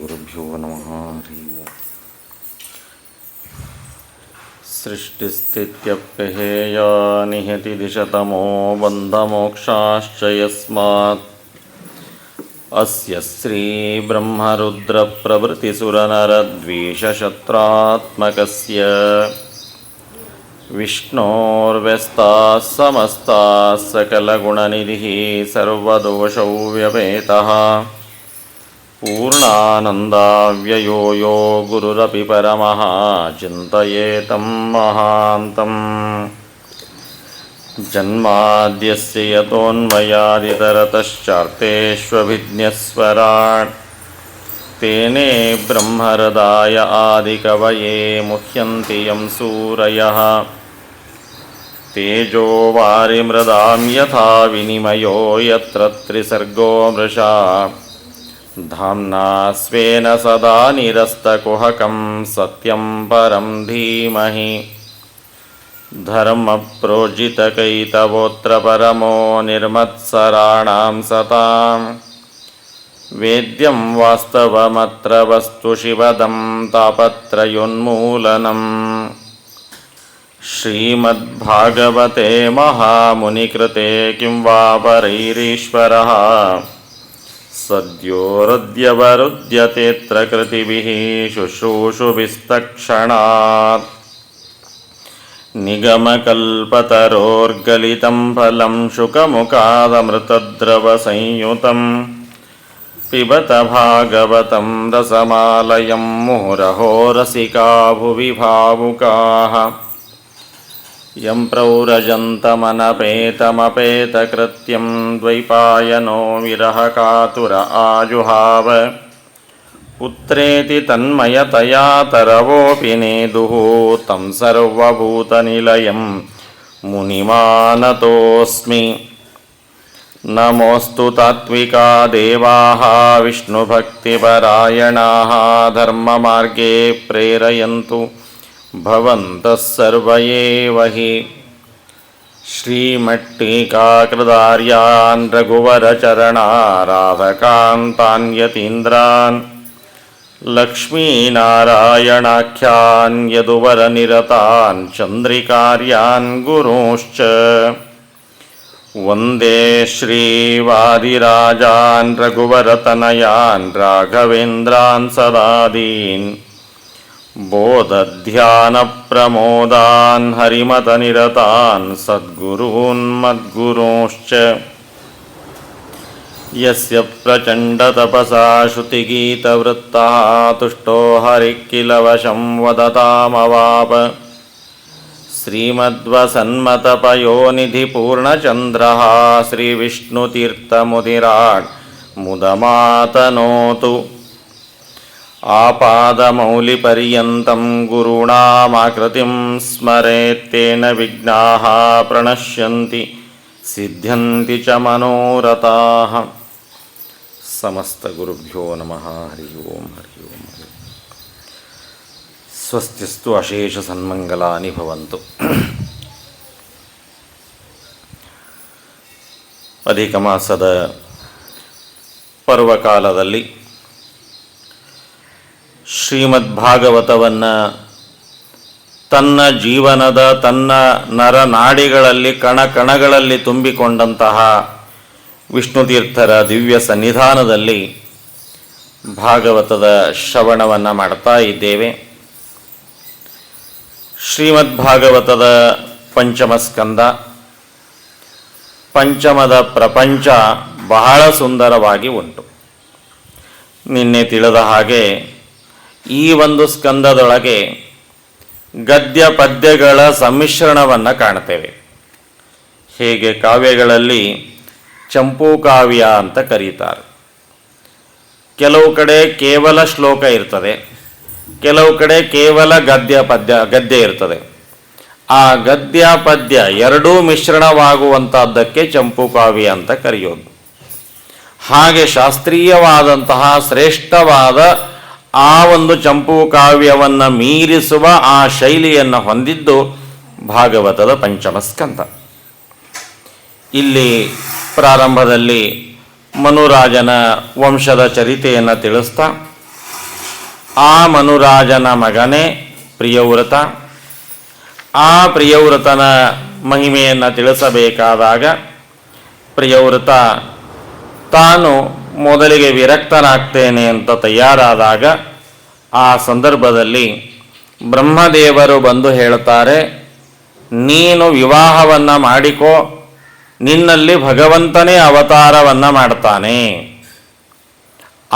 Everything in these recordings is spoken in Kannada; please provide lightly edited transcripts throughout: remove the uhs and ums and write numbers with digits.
ಗುರುಭ್ಯೋ ನಮಃ. ಹರಿ ಓಂ. ಸೃಷ್ಟಿಸ್ಥಿತ್ಯಪ್ಯಹೇಯ ನಿಹತಿ ದಿಶತಮೋ ಬಂಧಮೋಕ್ಷಾಶ್ಚ ಯಸ್ಮಾತ್ ಅಸ್ಯ ಶ್ರೀ ಬ್ರಹ್ಮರುದ್ರ ಪ್ರಭೃತಿಸುರನರದ್ವೇಷಶತ್ರಾತ್ಮಕಸ್ಯ ವಿಷ್ಣೋರ್ವ್ಯಸ್ತಾಃ ಸಮಸ್ತಾಃ ಸಕಲಗುಣನಿಧಿಃ ಸರ್ವದೋಷೌ ವ್ಯಪೇತಃ ಪೂರ್ಣಾನಂದಾವ್ಯಯೋ ಯೋ ಗುರುರಪಿ ಪರಮಃ ಚಿಂತಯೇತಂ ಮಹಾಂತಂ. ಜನ್ಮಾದ್ಯಸ್ಯ ಯತೋನ್ಮಯಾದಿತರತಶ್ಚಾರ್ಥೇಷ್ವಭಿಜ್ಞಸ್ವರಾಟ್ ತೇನೇ ಬ್ರಹ್ಮಹೃದಾಯ ಆದಿಕವಯೇ ಮುಹ್ಯಂತಿ ಯಂ ಸೂರಯಃ. ತೇಜೋ ವಾರಿಮೃದಾಂ ಯಥಾ ವಿನಿಮಯೋ ಯತ್ರ ತ್ರಿಸರ್ಗೋ ಮೃಷಾ ಧಾಮ್ನಾ ಸ್ವೇನ ಸದಾ ನಿರಸ್ತಕುಹಕಂ ಸತ್ಯಂ ಪರಂ ಧೀಮಹಿ. ಧರ್ಮಪ್ರೋಜಿತಕೈತವೋತ್ರ ಪರಮೋ ನಿರ್ಮತ್ಸರಾಣಾಂ ಸತಾಂ ವೇದ್ಯಂ ವಾಸ್ತವಮತ್ರ ವಸ್ತು ಶಿವದಂ ತಾಪತ್ರಯೋನ್ಮೂಲನಂ. ಶ್ರೀಮದ್ಭಾಗವತೆ ಮಹಾಮುನಿಕೃತೆ ಕಿಂ ವಾ ಪರೈರೀಶ್ವರಃ ಸದ್ಯೋರದ್ಯವರುಧ್ಯತೇತ್ರ ಕೃತಿಭಿಃ ಶುಶ್ರೂಷುಭಿಸ್ತಕ್ಷಣಾತ್. ನಿಗಮಕಲ್ಪತರೋರ್ಗಲಿತಂ ಫಲಂ ಶುಕಮುಖಾದಮೃತದ್ರವಸಂಯುತಂ ಪಿಬತ ಭಾಗವತಂ ರಸಮಾಲಯಂ ಮುಹುರಹೋ ರಸಿಕಾ ಭುವಿ ಭಾವುಕಾಃ. ಯಂ ಪ್ರೌರಜन्तಮನಪೇತಮಪೇತಕೃತ್ಯಂ ದ್ವೈಪಾಯನೋ ವಿರಹಕಾತುರ ಆಜುಹಾವ. ಪುತ್ರೇತಿ ತನ್ಮಯತಯಾ ತರವೋಪಿ ನೇದುಃ तं ಸರ್ವಭೂತನಿಲಯಂ ಮುನಿಮಾನತೋಸ್ಮಿ. ನಮೋऽस्तु ತಾತ್ವಿಕಾ ದೇವಾಃ ವಿಷ್ಣುಭಕ್ತಿಪರಾಯಣಾಃ ಧರ್ಮಮಾರ್ಗೇ ಪ್ರೇರಯन्तು ಭವಂತಃ ಸರ್ವ ಏವ ಹಿ. ಶ್ರೀಮಟ್ಟೀಕಾಕೃತಾರ್ಯಾನ್ ರಘುವರಚರಣಾರಾಧಕಾಂತಾನ್ ಯತೀಂದ್ರಾನ್ ಲಕ್ಷ್ಮೀನಾರಾಯಣಾಖ್ಯಾನ್ ಯದುವರನಿರತಾನ್ ಚಂದ್ರಿಕಾರ್ಯಾನ್ ಗುರುಶ್ಚ ವಂದೇ ಶ್ರೀವಾದಿರಾಜಾನ್ ರಘುವರತನಯಾನ್ ರಾಘವೇಂದ್ರಾನ್ ಸದಾದೀನ್ ಬೋಧಧ್ಯಾನಪ್ರಮೋದಾನ್ ಹರಿಮತನಿರತಾನ್ ಸದ್ಗುರೂನ್ ಮದ್ಗುರುಶ್ಚ. ಯಸ್ಯ ಪ್ರಚಂಡತಪಸಾ ಶ್ರುತಿಗೀತವೃತ್ತಃ ತುಷ್ಟೋ ಹರಿಃ ಕಿಲ ವಶಂ ವದತಾಮವಾಪ. ಶ್ರೀಮದ್ವಸನ್ಮತಪಯೋನಿಧಿಪೂರ್ಣಚಂದ್ರಃ ಶ್ರೀವಿಷ್ಣುತೀರ್ಥಮುದಿರಾಟ್ ಮುದಮಾತನೋತು. ಆಪಾದಮೌಲಿಪರ್ಯಂతం ಗುರುಣಾಮಾಕೃತಿಂ ಸ್ಮರೇತ್ತೇನ ವಿಘ್ನಾಃ ಪ್ರಣಶ್ಯಂತಿ ಸಿದ್ಧ್ಯಂತಿ ಚ ಮನೋರಥಾಃ. ಸಮಸ್ತ ಗುರುಭ್ಯೋ ನಮಃ. ಹರಿ ಓಂ. ಹರಿ ಓಂ. ಸ್ವಸ್ತಿಸ್ತು ಅಶೇಷ ಸನ್ಮಂಗಲಾನಿ ಭವಂತು. ಅಧಿಕ ಮಾಸದ ಪರ್ವಕಾಲದಲ್ಲಿ ಶ್ರೀಮದ್ಭಾಗವತವನ್ನು ತನ್ನ ಜೀವನದ ತನ್ನ ನರನಾಡಿಗಳಲ್ಲಿ ಕಣಕಣಗಳಲ್ಲಿ ತುಂಬಿಕೊಂಡಂತಹ ವಿಷ್ಣುತೀರ್ಥರ ದಿವ್ಯ ಸನ್ನಿಧಾನದಲ್ಲಿ ಭಾಗವತದ ಶ್ರವಣವನ್ನು ಮಾಡ್ತಾ ಇದ್ದೇವೆ. ಶ್ರೀಮದ್ಭಾಗವತದ ಪಂಚಮ ಸ್ಕಂದ, ಪಂಚಮದ ಪ್ರಪಂಚ ಬಹಳ ಸುಂದರವಾಗಿ ಉಂಟು. ನಿನ್ನೆ ತಿಳಿದ ಹಾಗೆ ಈ ಒಂದು ಸ್ಕಂದದೊಳಗೆ ಗದ್ಯ ಪದ್ಯಗಳ ಸಮ್ಮಿಶ್ರಣವನ್ನು ಕಾಣ್ತೇವೆ. ಹೇಗೆ ಕಾವ್ಯಗಳಲ್ಲಿ ಚಂಪೂ ಕಾವ್ಯ ಅಂತ ಕರೀತಾರೆ. ಕೆಲವು ಕಡೆ ಕೇವಲ ಶ್ಲೋಕ ಇರ್ತದೆ, ಕೆಲವು ಕಡೆ ಕೇವಲ ಗದ್ಯ ಇರ್ತದೆ. ಆ ಗದ್ಯ ಪದ್ಯ ಎರಡೂ ಮಿಶ್ರಣವಾಗುವಂಥದ್ದಕ್ಕೆ ಚಂಪೂ ಕಾವ್ಯ ಅಂತ ಕರೆಯೋದು. ಹಾಗೆ ಶಾಸ್ತ್ರೀಯವಾದಂತಹ ಶ್ರೇಷ್ಠವಾದ ಆ ಒಂದು ಚಂಪೂ ಕಾವ್ಯವನ್ನು ಮೀರಿಸುವ ಆ ಶೈಲಿಯನ್ನು ಹೊಂದಿದ್ದು ಭಾಗವತದ ಪಂಚಮ ಸ್ಕಂದ. ಇಲ್ಲಿ ಪ್ರಾರಂಭದಲ್ಲಿ ಮನುರಾಜನ ವಂಶದ ಚರಿತೆಯನ್ನು ತಿಳಿಸ್ತಾ ಆ ಮನುರಾಜನ ಮಗನೇ ಪ್ರಿಯವ್ರತ. ಆ ಪ್ರಿಯವ್ರತನ ಮಹಿಮೆಯನ್ನು ತಿಳಿಸಬೇಕಾದಾಗ ಪ್ರಿಯವ್ರತ ತಾನು ಮೊದಲಿಗೆ ವಿರಕ್ತನಾಗ್ತೇನೆ ಅಂತ ತಯಾರಾದಾಗ ಆ ಸಂದರ್ಭದಲ್ಲಿ ಬ್ರಹ್ಮದೇವರು ಬಂದು ಹೇಳ್ತಾರೆ, ನೀನು ವಿವಾಹವನ್ನು ಮಾಡಿಕೋ, ನಿನ್ನಲ್ಲಿ ಭಗವಂತನೇ ಅವತಾರವನ್ನು ಮಾಡ್ತಾನೆ.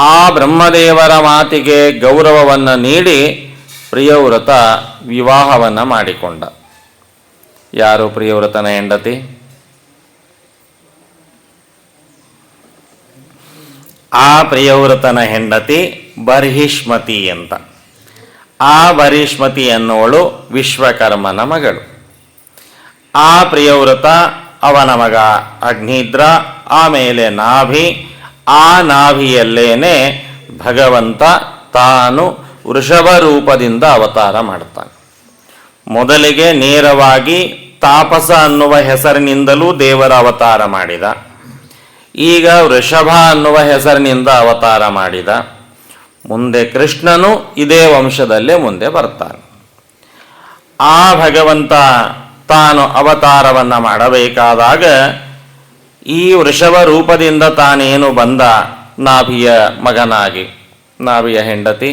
ಆ ಬ್ರಹ್ಮದೇವರ ಮಾತಿಗೆ ಗೌರವವನ್ನು ನೀಡಿ ಪ್ರಿಯವ್ರತ ವಿವಾಹವನ್ನು ಮಾಡಿಕೊಂಡ. ಯಾರು ಪ್ರಿಯವ್ರತನ ಹೆಂಡತಿ? ಆ ಪ್ರಿಯವ್ರತನ ಹೆಂಡತಿ ಬರ್ಹಿಷ್ಮತಿ ಅಂತ. ಆ ಬರ್ಹಿಷ್ಮತಿ ಅನ್ನೋಳು ವಿಶ್ವಕರ್ಮನ ಮಗಳು. ಆ ಪ್ರಿಯವ್ರತ, ಅವನ ಮಗ ಅಗ್ನಿದ್ರ, ಆಮೇಲೆ ನಾಭಿ. ಆ ನಾಭಿಯಲ್ಲೇನೆ ಭಗವಂತ ತಾನು ವೃಷಭ ರೂಪದಿಂದ ಅವತಾರ ಮಾಡ್ತಾನೆ. ಮೊದಲಿಗೆ ನೇರವಾಗಿ ತಾಪಸ ಅನ್ನುವ ಹೆಸರಿನಿಂದಲೂ ದೇವರ ಅವತಾರ ಮಾಡಿದ. ಈಗ ವೃಷಭ ಅನ್ನುವ ಹೆಸರಿನಿಂದ ಅವತಾರ ಮಾಡಿದ. ಮುಂದೆ ಕೃಷ್ಣನು ಇದೇ ವಂಶದಲ್ಲೇ ಮುಂದೆ ಬರ್ತಾನೆ. ಆ ಭಗವಂತ ತಾನು ಅವತಾರವನ್ನು ಮಾಡಬೇಕಾದಾಗ ಈ ವೃಷಭ ರೂಪದಿಂದ ತಾನೇನು ಬಂದ ನಾಭಿಯ ಮಗನಾಗಿ. ನಾಭಿಯ ಹೆಂಡತಿ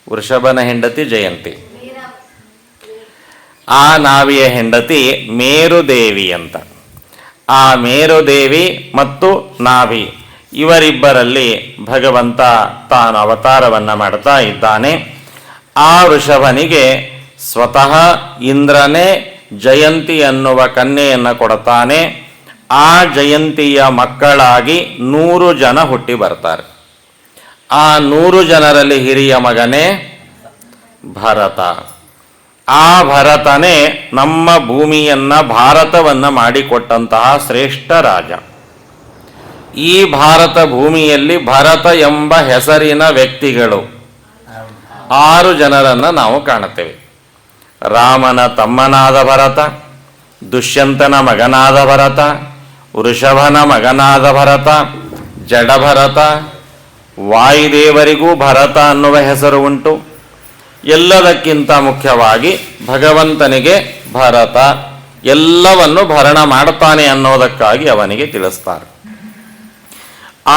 ವೃಷಭನ ಹೆಂಡತಿ ಜಯಂತಿ. ಆ ನಾಭಿಯ ಹೆಂಡತಿ ಮೇರುದೇವಿ ಅಂತ. ಆ ಮೇರುದೇವಿ ಮತ್ತು ನಾಭಿ ಇವರಿಬ್ಬರಲ್ಲಿ ಭಗವಂತ ತಾನು ಅವತಾರವನ್ನು ಮಾಡ್ತಾ ಇದ್ದಾನೆ. ಆ ವೃಷಭನಿಗೆ ಸ್ವತಃ ಇಂದ್ರನೇ ಜಯಂತಿ ಅನ್ನುವ ಕನ್ಯೆಯನ್ನು ಕೊಡುತ್ತಾನೆ. ಆ ಜಯಂತಿಯ ಮಕ್ಕಳಾಗಿ 100 ಜನ ಹುಟ್ಟಿ ಬರ್ತಾರೆ. ಆ 100 ಜನರಲ್ಲಿ ಹಿರಿಯ ಮಗನೇ ಭರತ. ಆ ಭರತನೇ ನಮ್ಮ ಭೂಮಿಯನ್ನು ಭಾರತವನ್ನು ಮಾಡಿಕೊಟ್ಟಂತಹ ಶ್ರೇಷ್ಠ ರಾಜ. ಈ ಭಾರತ ಭೂಮಿಯಲ್ಲಿ ಭರತ ಎಂಬ ಹೆಸರಿನ ವ್ಯಕ್ತಿಗಳು 6 ಜನರನ್ನು ನಾವು ಕಾಣುತ್ತೇವೆ. ರಾಮನ ತಮ್ಮನಾದ ಭರತ, ದುಷ್ಯಂತನ ಮಗನಾದ ಭರತ, ವೃಷಭನ ಮಗನಾದ ಭರತ, ಜಡಭರತ, ವಾಯುದೇವರಿಗೂ ಭರತ ಅನ್ನುವ ಹೆಸರು ಉಂಟು. ಎಲ್ಲದಕ್ಕಿಂತ ಮುಖ್ಯವಾಗಿ ಭಗವಂತನಿಗೆ ಭರತ ಎಲ್ಲವನ್ನು ಭರಣ ಮಾಡ್ತಾನೆ ಅನ್ನೋದಕ್ಕಾಗಿ ಅವನಿಗೆ ತಿಳಿಸ್ತಾರೆ.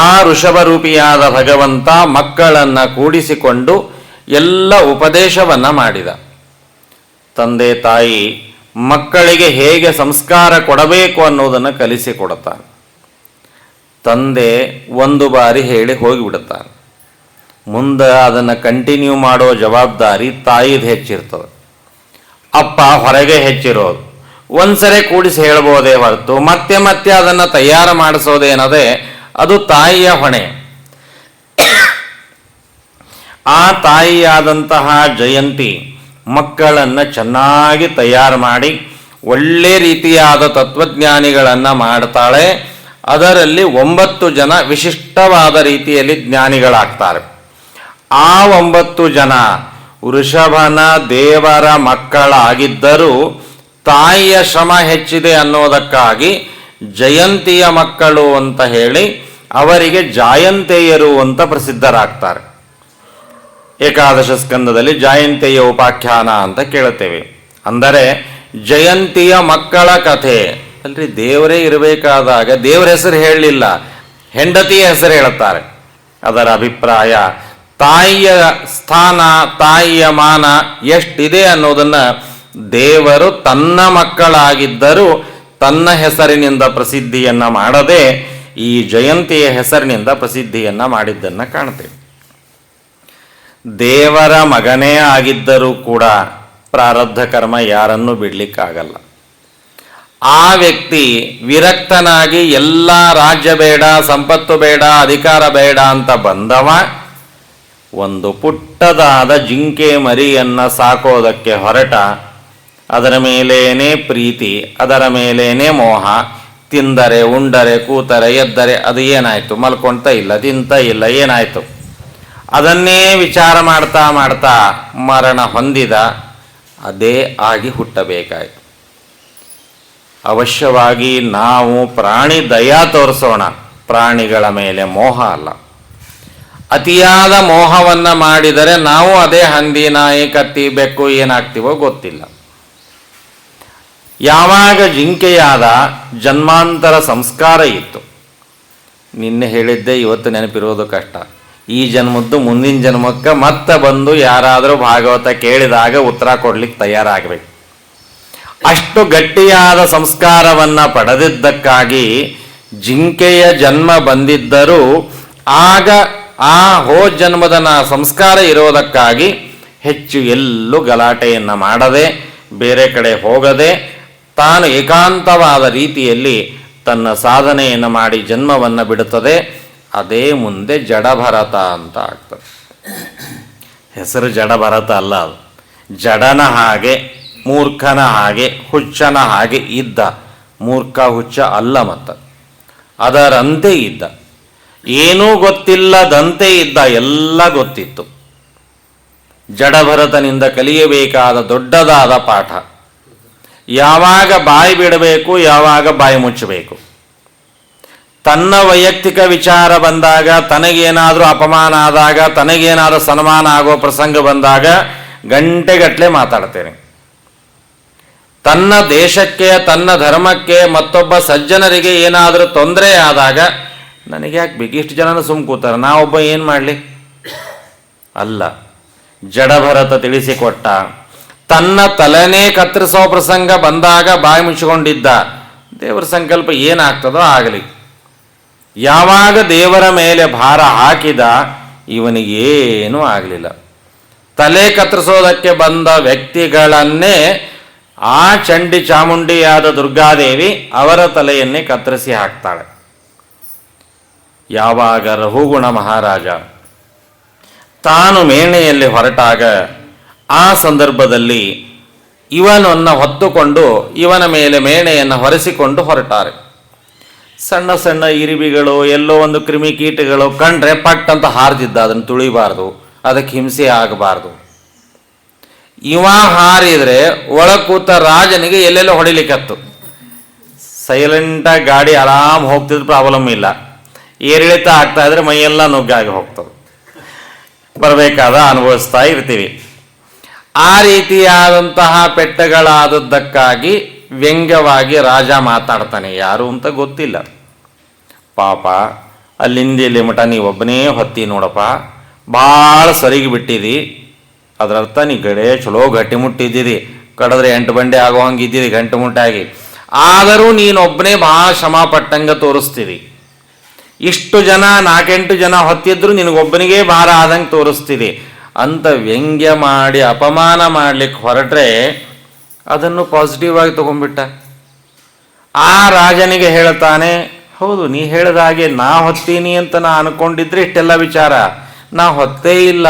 ಆ ಋಷಭರೂಪಿಯಾದ ಭಗವಂತ ಮಕ್ಕಳನ್ನು ಕೂಡಿಸಿಕೊಂಡು ಎಲ್ಲ ಉಪದೇಶವನ್ನು ಮಾಡಿದ. ತಂದೆ ತಾಯಿ ಮಕ್ಕಳಿಗೆ ಹೇಗೆ ಸಂಸ್ಕಾರ ಕೊಡಬೇಕು ಅನ್ನೋದನ್ನು ಕಲಿಸಿಕೊಡುತ್ತಾನೆ. ತಂದೆ ಒಂದು ಬಾರಿ ಹೇಳಿ ಹೋಗಿಬಿಡುತ್ತಾನೆ. ಮುಂದೆ ಅದನ್ನು ಕಂಟಿನ್ಯೂ ಮಾಡೋ ಜವಾಬ್ದಾರಿ ತಾಯಿದು ಹೆಚ್ಚಿರ್ತದೆ. ಅಪ್ಪ ಹೊರಗೆ ಹೆಚ್ಚಿರೋದು. ಒಂದ್ಸರಿ ಕೂಡಿಸಿ ಹೇಳ್ಬೋದೇ ಹೊರತು ಮತ್ತೆ ಮತ್ತೆ ಅದನ್ನು ತಯಾರು ಮಾಡಿಸೋದೇನದೇ ಅದು ತಾಯಿಯ ಹೊಣೆ. ಆ ತಾಯಿಯಾದಂತಹ ಜಯಂತಿ ಮಕ್ಕಳನ್ನು ಚೆನ್ನಾಗಿ ತಯಾರು ಮಾಡಿ ಒಳ್ಳೆ ರೀತಿಯಾದ ತತ್ವಜ್ಞಾನಿಗಳನ್ನು ಮಾಡ್ತಾಳೆ. ಅದರಲ್ಲಿ 9 ಜನ ವಿಶಿಷ್ಟವಾದ ರೀತಿಯಲ್ಲಿ ಜ್ಞಾನಿಗಳಾಗ್ತಾರೆ. ಆ 9 ಜನ ವೃಷಭನ ದೇವರ ಮಕ್ಕಳಾಗಿದ್ದರೂ ತಾಯಿಯ ಶ್ರಮ ಹೆಚ್ಚಿದೆ ಅನ್ನೋದಕ್ಕಾಗಿ ಜಯಂತಿಯ ಮಕ್ಕಳು ಅಂತ ಹೇಳಿ ಅವರಿಗೆ ಜಾಯಂತೆಯರು ಅಂತ ಪ್ರಸಿದ್ಧರಾಗ್ತಾರೆ. ಏಕಾದಶ ಸ್ಕಂದದಲ್ಲಿ ಜಾಯಂತಿಯ ಉಪಾಖ್ಯಾನ ಅಂತ ಕೇಳುತ್ತೇವೆ. ಅಂದರೆ ಜಯಂತಿಯ ಮಕ್ಕಳ ಕಥೆ ಅಲ್ರಿ. ದೇವರೇ ಇರಬೇಕಾದಾಗ ದೇವರ ಹೆಸರು ಹೇಳಲಿಲ್ಲ, ಹೆಂಡತಿಯ ಹೆಸರು ಹೇಳುತ್ತಾರೆ. ಅದರ ಅಭಿಪ್ರಾಯ ತಾಯಿಯ ಸ್ಥಾನ, ತಾಯಿಯ ಮಾನ ಎಷ್ಟಿದೆ ಅನ್ನೋದನ್ನು ದೇವರು ತನ್ನ ಮಕ್ಕಳಾಗಿದ್ದರೂ ತನ್ನ ಹೆಸರಿನಿಂದ ಪ್ರಸಿದ್ಧಿಯನ್ನು ಮಾಡದೆ ಈ ಜಯಂತಿಯ ಹೆಸರಿನಿಂದ ಪ್ರಸಿದ್ಧಿಯನ್ನು ಮಾಡಿದ್ದನ್ನು ಕಾಣ್ತೇವೆ. ದೇವರ ಮಗನೇ ಆಗಿದ್ದರೂ ಕೂಡ ಪ್ರಾರಬ್ಧ ಕರ್ಮ ಯಾರನ್ನೂ ಬಿಡಲಿಕ್ಕಾಗಲ್ಲ. ಆ ವ್ಯಕ್ತಿ ವಿರಕ್ತನಾಗಿ ಎಲ್ಲ ರಾಜ್ಯ ಬೇಡ, ಸಂಪತ್ತು ಬೇಡ, ಅಧಿಕಾರ ಬೇಡ ಅಂತ ಬಂದವ ಒಂದು ಪುಟ್ಟದಾದ ಜಿಂಕೆ ಮರಿಯನ್ನು ಸಾಕೋದಕ್ಕೆ ಹೊರಟ. ಅದರ ಮೇಲೇನೇ ಪ್ರೀತಿ, ಅದರ ಮೇಲೇನೇ ಮೋಹ. ತಿಂದರೆ, ಉಂಡರೆ, ಕೂತರೆ, ಎದ್ದರೆ ಅದು ಏನಾಯಿತು? ಮಲ್ಕೊಂತ ಇಲ್ಲ, ತಿಂತ ಇಲ್ಲ, ಏನಾಯಿತು? ಅದನ್ನೇ ವಿಚಾರ ಮಾಡ್ತಾ ಮಾಡ್ತಾ ಮರಣ ಹೊಂದಿದ. ಅದೇ ಆಗಿ ಹುಟ್ಟಬೇಕಾಯಿತು. ಅವಶ್ಯವಾಗಿ ನಾವು ಪ್ರಾಣಿ ದಯಾ ತೋರಿಸೋಣ, ಪ್ರಾಣಿಗಳ ಮೇಲೆ ಮೋಹ ಅಲ್ಲ. ಅತಿಯಾದ ಮೋಹವನ್ನು ಮಾಡಿದರೆ ನಾವು ಅದೇ ಹಂದಿ, ನಾಯಿ, ಕತ್ತಿ, ಬೆಕ್ಕು ಏನಾಗ್ತೀವೋ ಗೊತ್ತಿಲ್ಲ. ಯಾವಾಗ ಜಿಂಕೆಯಾದ ಜನ್ಮಾಂತರ ಸಂಸ್ಕಾರ ಇತ್ತು. ನಿನ್ನೆ ಹೇಳಿದ್ದೆ, ಇವತ್ತು ನೆನಪಿರೋದು ಕಷ್ಟ. ಈ ಜನ್ಮದ್ದು ಮುಂದಿನ ಜನ್ಮಕ್ಕೆ ಮತ್ತೆ ಬಂದು ಯಾರಾದರೂ ಭಾಗವತ ಕೇಳಿದಾಗ ಉತ್ತರ ಕೊಡ್ಲಿಕ್ಕೆ ತಯಾರಾಗಬೇಕು. ಅಷ್ಟು ಗಟ್ಟಿಯಾದ ಸಂಸ್ಕಾರವನ್ನು ಪಡೆದಿದ್ದಕ್ಕಾಗಿ ಜಿಂಕೆಯ ಜನ್ಮ ಬಂದಿದ್ದರೂ ಆಗ ಆ ಜನ್ಮದ ಸಂಸ್ಕಾರ ಇರೋದಕ್ಕಾಗಿ ಹೆಚ್ಚು ಎಲ್ಲೂ ಗಲಾಟೆಯನ್ನು ಮಾಡದೆ, ಬೇರೆ ಕಡೆ ಹೋಗದೆ, ತಾನು ಏಕಾಂತವಾದ ರೀತಿಯಲ್ಲಿ ತನ್ನ ಸಾಧನೆಯನ್ನು ಮಾಡಿ ಜನ್ಮವನ್ನು ಬಿಡುತ್ತದೆ. ಅದೇ ಮುಂದೆ ಜಡಭರತ ಅಂತ ಆಗ್ತದೆ. ಹೆಸರು ಜಡಭರತ ಅಲ್ಲ, ಅದು ಜಡನ ಹಾಗೆ, ಮೂರ್ಖನ ಹಾಗೆ, ಹುಚ್ಚನ ಹಾಗೆ ಇದ್ದ. ಮೂರ್ಖ ಹುಚ್ಚ ಅಲ್ಲ, ಮತ್ತು ಅದರಂತೆ ಇದ್ದ. ಏನೂ ಗೊತ್ತಿಲ್ಲದಂತೆ ಇದ್ದ, ಎಲ್ಲ ಗೊತ್ತಿತ್ತು. ಜಡಭರತನಿಂದ ಕಲಿಯಬೇಕಾದ ದೊಡ್ಡದಾದ ಪಾಠ. ಯಾವಾಗ ಬಾಯಿ ಬಿಡಬೇಕು, ಯಾವಾಗ ಬಾಯಿ ಮುಚ್ಚಬೇಕು. ತನ್ನ ವೈಯಕ್ತಿಕ ವಿಚಾರ ಬಂದಾಗ, ತನಗೇನಾದರೂ ಅಪಮಾನ ಆದಾಗ, ತನಗೇನಾದರೂ ಸನ್ಮಾನ ಆಗೋ ಪ್ರಸಂಗ ಬಂದಾಗ ಗಂಟೆಗಟ್ಟಲೆ ಮಾತಾಡ್ತೇನೆ. ತನ್ನ ದೇಶಕ್ಕೆ, ತನ್ನ ಧರ್ಮಕ್ಕೆ, ಮತ್ತೊಬ್ಬ ಸಜ್ಜನರಿಗೆ ಏನಾದರೂ ತೊಂದರೆ ಆದಾಗ ನನಗೆ ಯಾಕೆ ಬೇಕು, ಇಷ್ಟು ಜನನ ಸುಮ್ಮ ಕೂತಾರೆ, ನಾವೊಬ್ಬ ಏನು ಮಾಡಲಿ ಅಲ್ಲ. ಜಡಭರತ ತಿಳಿಸಿಕೊಟ್ಟ. ತನ್ನ ತಲೆನೇ ಕತ್ತರಿಸೋ ಪ್ರಸಂಗ ಬಂದಾಗ ಬಾಯಿ ಮುಚ್ಚಿಕೊಂಡಿದ್ದ. ದೇವರ ಸಂಕಲ್ಪ ಏನಾಗ್ತದೋ ಆಗಲಿ. ಯಾವಾಗ ದೇವರ ಮೇಲೆ ಭಾರ ಹಾಕಿದ, ಇವನಿಗೇನೂ ಆಗಲಿಲ್ಲ. ತಲೆ ಕತ್ತರಿಸೋದಕ್ಕೆ ಬಂದ ವ್ಯಕ್ತಿಗಳನ್ನೇ ಆ ಚಂಡಿ ಚಾಮುಂಡಿಯಾದ ದುರ್ಗಾದೇವಿ ಅವರ ತಲೆಯನ್ನೇ ಕತ್ತರಿಸಿ ಹಾಕ್ತಾಳೆ. ಯಾವಾಗ ರಘುಗುಣ ಮಹಾರಾಜ ತಾನು ಮೇಣೆಯಲ್ಲಿ ಹೊರಟಾಗ, ಆ ಸಂದರ್ಭದಲ್ಲಿ ಇವನನ್ನು ಹೊತ್ತುಕೊಂಡು ಇವನ ಮೇಲೆ ಮೇಣೆಯನ್ನು ಹೊರಿಸಿಕೊಂಡು ಹೊರಟಾರೆ. ಸಣ್ಣ ಸಣ್ಣ ಇರಿಬಿಗಳು, ಎಲ್ಲೋ ಒಂದು ಕ್ರಿಮಿಕೀಟಗಳು ಕಂಡ್ರೆ ಪಟ್ ಅಂತ ಹಾರಿದಿದ್ದ. ಅದನ್ನು ತುಳಿಬಾರ್ದು, ಅದಕ್ಕೆ ಹಿಂಸೆ ಆಗಬಾರ್ದು. ಇವ ಹಾರಿದರೆ ಒಳ ಕೂತ ರಾಜನಿಗೆ ಎಲ್ಲೆಲ್ಲೋ ಹೊಡಿಲಿಕ್ಕತ್ತು. ಸೈಲೆಂಟಾಗಿ ಗಾಡಿ ಆರಾಮ್ ಹೋಗ್ತಿದ್ರೆ ಪ್ರಾಬ್ಲಮ್ ಇಲ್ಲ. ಏರಿಳಿತ ಆಗ್ತಾ ಇದ್ರೆ ಮೈಯೆಲ್ಲ ನುಗ್ಗಾಗಿ ಹೋಗ್ತದೆ. ಬರಬೇಕಾದ ಅನುಭವಿಸ್ತಾ ಇರ್ತೀವಿ. ಆ ರೀತಿಯಾದಂತಹ ಪೆಟ್ಟಗಳಾದದ್ದಕ್ಕಾಗಿ ವ್ಯಂಗ್ಯವಾಗಿ ರಾಜ ಮಾತಾಡ್ತಾನೆ. ಯಾರು ಅಂತ ಗೊತ್ತಿಲ್ಲ. ಪಾಪ ಅಲ್ಲಿಂದ ಇಲ್ಲಿ ಮಠ ನೀವೊಬ್ಬನೇ ಹೊತ್ತಿ ನೋಡಪ್ಪ, ಭಾಳ ಸರಿಗೆ ಬಿಟ್ಟಿದಿ. ಅದರರ್ಥ ನೀ ಗಡೆ ಚಲೋ ಗಟ್ಟಿ ಮುಟ್ಟಿದ್ದೀರಿ, ಕಡಿದ್ರೆ 8 ಬಂಡೆ ಆಗೋ ಹಂಗಿದ್ದೀರಿ ಗಂಟು ಮುಟ್ಟಾಗಿ. ಆದರೂ ನೀನೊಬ್ಬನೇ ಭಾಳ ಶ್ರಮ ಪಟ್ಟಂಗೆ ತೋರಿಸ್ತೀರಿ. ಇಷ್ಟು ಜನ 4-8 ಜನ ಹೊತ್ತಿದ್ರು ನಿನಗೊಬ್ಬನಿಗೆ ಭಾರ ಆದಂಗೆ ತೋರಿಸ್ತೀರಿ ಅಂತ ವ್ಯಂಗ್ಯ ಮಾಡಿ ಅಪಮಾನ ಮಾಡಲಿಕ್ಕೆ ಹೊರಟ್ರೆ ಅದನ್ನು ಪಾಸಿಟಿವ್ ಆಗಿ ತಗೊಂಡ್ಬಿಟ್ಟ. ಆ ರಾಜನಿಗೆ ಹೇಳ್ತಾನೆ, ಹೌದು ನೀ ಹೇಳಿದ ಹಾಗೆ ನಾ ಹೊತ್ತೀನಿ ಅಂತ ನಾ ಅನ್ಕೊಂಡಿದ್ರೆ ಇಷ್ಟೆಲ್ಲ ವಿಚಾರ. ನಾ ಹೊತ್ತೇ ಇಲ್ಲ.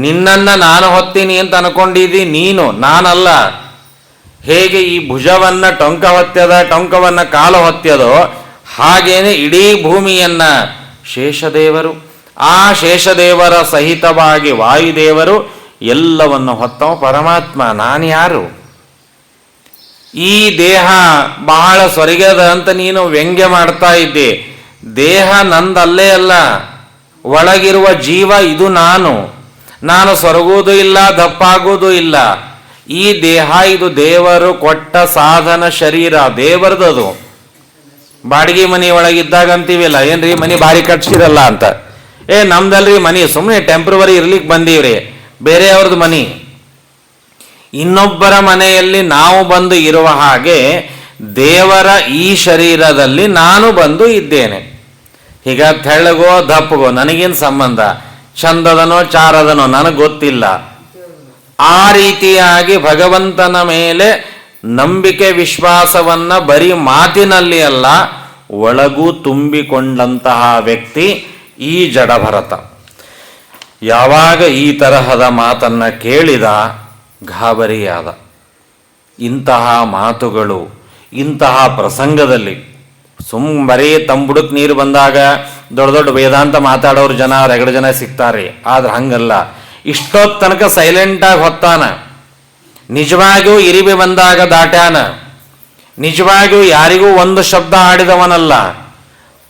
ನಿನ್ನನ್ನು ನಾನು ಹೊತ್ತೀನಿ ಅಂತ ಅನ್ಕೊಂಡಿದ್ದಿ ನೀನು, ನಾನಲ್ಲ. ಹೇಗೆ ಈ ಭುಜವನ್ನು ಟೊಂಕ ಹೊತ್ಯದ, ಟೊಂಕವನ್ನು ಕಾಲು ಹೊತ್ಯದೋ ಹಾಗೇನೆ ಇಡೀ ಭೂಮಿಯನ್ನು ಶೇಷದೇವರು, ಆ ಶೇಷದೇವರ ಸಹಿತವಾಗಿ ವಾಯುದೇವರು ಎಲ್ಲವನ್ನು ಹೊತ್ತವ ಪರಮಾತ್ಮ. ನಾನು ಯಾರು? ಈ ದೇಹ ಬಹಳ ಸೊರಗದ ಅಂತ ನೀನು ವ್ಯಂಗ್ಯ ಮಾಡ್ತಾ ಇದ್ದೆ. ದೇಹ ನಂದಲ್ಲೇ ಅಲ್ಲ, ಒಳಗಿರುವ ಜೀವ ಇದು ನಾನು. ನಾನು ಸೊರಗುವುದೂ ಇಲ್ಲ, ದಪ್ಪಾಗುವುದೂ ಇಲ್ಲ. ಈ ದೇಹ ಇದು ದೇವರು ಕೊಟ್ಟ ಸಾಧನ ಶರೀರ, ದೇವರದದು. ಬಾಡಿಗೆ ಮನೆ ಒಳಗಿದ್ದಾಗ ಅಂತೀವಿಲ್ಲ, ಏನ್ರಿ ಮನೆ ಭಾರಿ ಕಟ್ಸಿರಲ್ಲ ಅಂತ. ನಮ್ದಲ್ರಿ ಮನೆ ಸುಮ್ಮನೆ ಟೆಂಪ್ರವರಿ ಇರ್ಲಿಕ್ಕೆ ಬಂದೀವ್ರಿ, ಬೇರೆಯವ್ರದ್ದು ಮನೆ. ಇನ್ನೊಬ್ಬರ ಮನೆಯಲ್ಲಿ ನಾವು ಬಂದು ಇರುವ ಹಾಗೆ ದೇವರ ಈ ಶರೀರದಲ್ಲಿ ನಾನು ಬಂದು ಇದ್ದೇನೆ. ಈಗ ತೆಳ್ಳಗೋ ದಪ್ಪಗೋ ನನಗೇನು ಸಂಬಂಧ, ಚಂದದನೋ ಚಾರದನೋ ನನಗೆ ಗೊತ್ತಿಲ್ಲ. ಆ ರೀತಿಯಾಗಿ ಭಗವಂತನ ಮೇಲೆ ನಂಬಿಕೆ ವಿಶ್ವಾಸವನ್ನು ಬರೀ ಮಾತಿನಲ್ಲಿ ಅಲ್ಲ, ಒಳಗೂ ತುಂಬಿಕೊಂಡಂತಹ ವ್ಯಕ್ತಿ ಈ ಜಡಭರತ. ಯಾವಾಗ ಈ ತರಹದ ಮಾತನ್ನು ಕೇಳಿದ ಗಾಬರಿಯಾದ. ಇಂತಹ ಮಾತುಗಳು ಇಂತಹ ಪ್ರಸಂಗದಲ್ಲಿ ಬರೀ ತಂಬುಡಕ್ಕೆ ನೀರು ಬಂದಾಗ ದೊಡ್ಡ ದೊಡ್ಡ ವೇದಾಂತ ಮಾತಾಡೋರು ಜನ ರಗಡ ಜನ ಸಿಗ್ತಾರೆ. ಆದ್ರೆ ಹಂಗಲ್ಲ, ಇಷ್ಟೊತ್ತು ತನಕ ಸೈಲೆಂಟಾಗಿ ಹೊತ್ತಾನ. ನಿಜವಾಗಿಯೂ ಇರಿಬಿ ಬಂದಾಗ ದಾಟ್ಯಾನ. ನಿಜವಾಗಿಯೂ ಯಾರಿಗೂ ಒಂದು ಶಬ್ದ ಆಡಿದವನಲ್ಲ.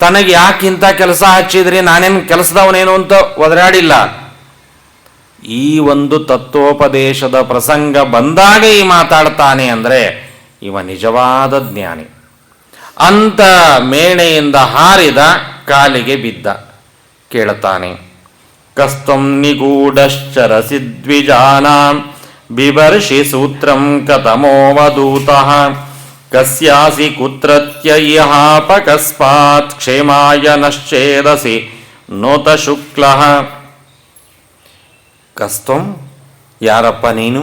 ತನಗೆ ಯಾಕಿಂತ ಕೆಲಸ ಹಚ್ಚಿದ್ರಿ, ನಾನೇನು ಕೆಲಸದವನೇನು ಅಂತ ಒದರಾಡಿಲ್ಲ. ಈ ಒಂದು ತತ್ವೋಪದೇಶದ ಪ್ರಸಂಗ ಬಂದಾಗ ಈ ಮಾತಾಡ್ತಾನೆ ಅಂದರೆ ಇವ ನಿಜವಾದ ಜ್ಞಾನಿ. ಅಂತ ಮೇಣೆಯಿಂದ ಹಾರಿದ ಕಾಲಿಗೆ ಬಿದ್ದ. ಕೇಳುತ್ತಾನೆ, ಕಸ್ತಂ ನಿಗೂಢಶ್ಚರಸಿ ದ್ವಿಜಾನಾಂ ಬಿಭರ್ಷಿ ಸೂತ್ರಂ ಕತಮೋವಧೂತಃ ಕಸ್ಯಾಸಿ ಕುತ್ರತ್ಯ ಇಹಾಪಕಸ್ಮಾತ್ ಕ್ಷೇಮಾಯ ನಶ್ಚೇದಸಿ ನೋತ ಶುಕ್ಲಃ. ಕಸ್ತಂ, ಯಾರಪ್ಪ ನೀನು?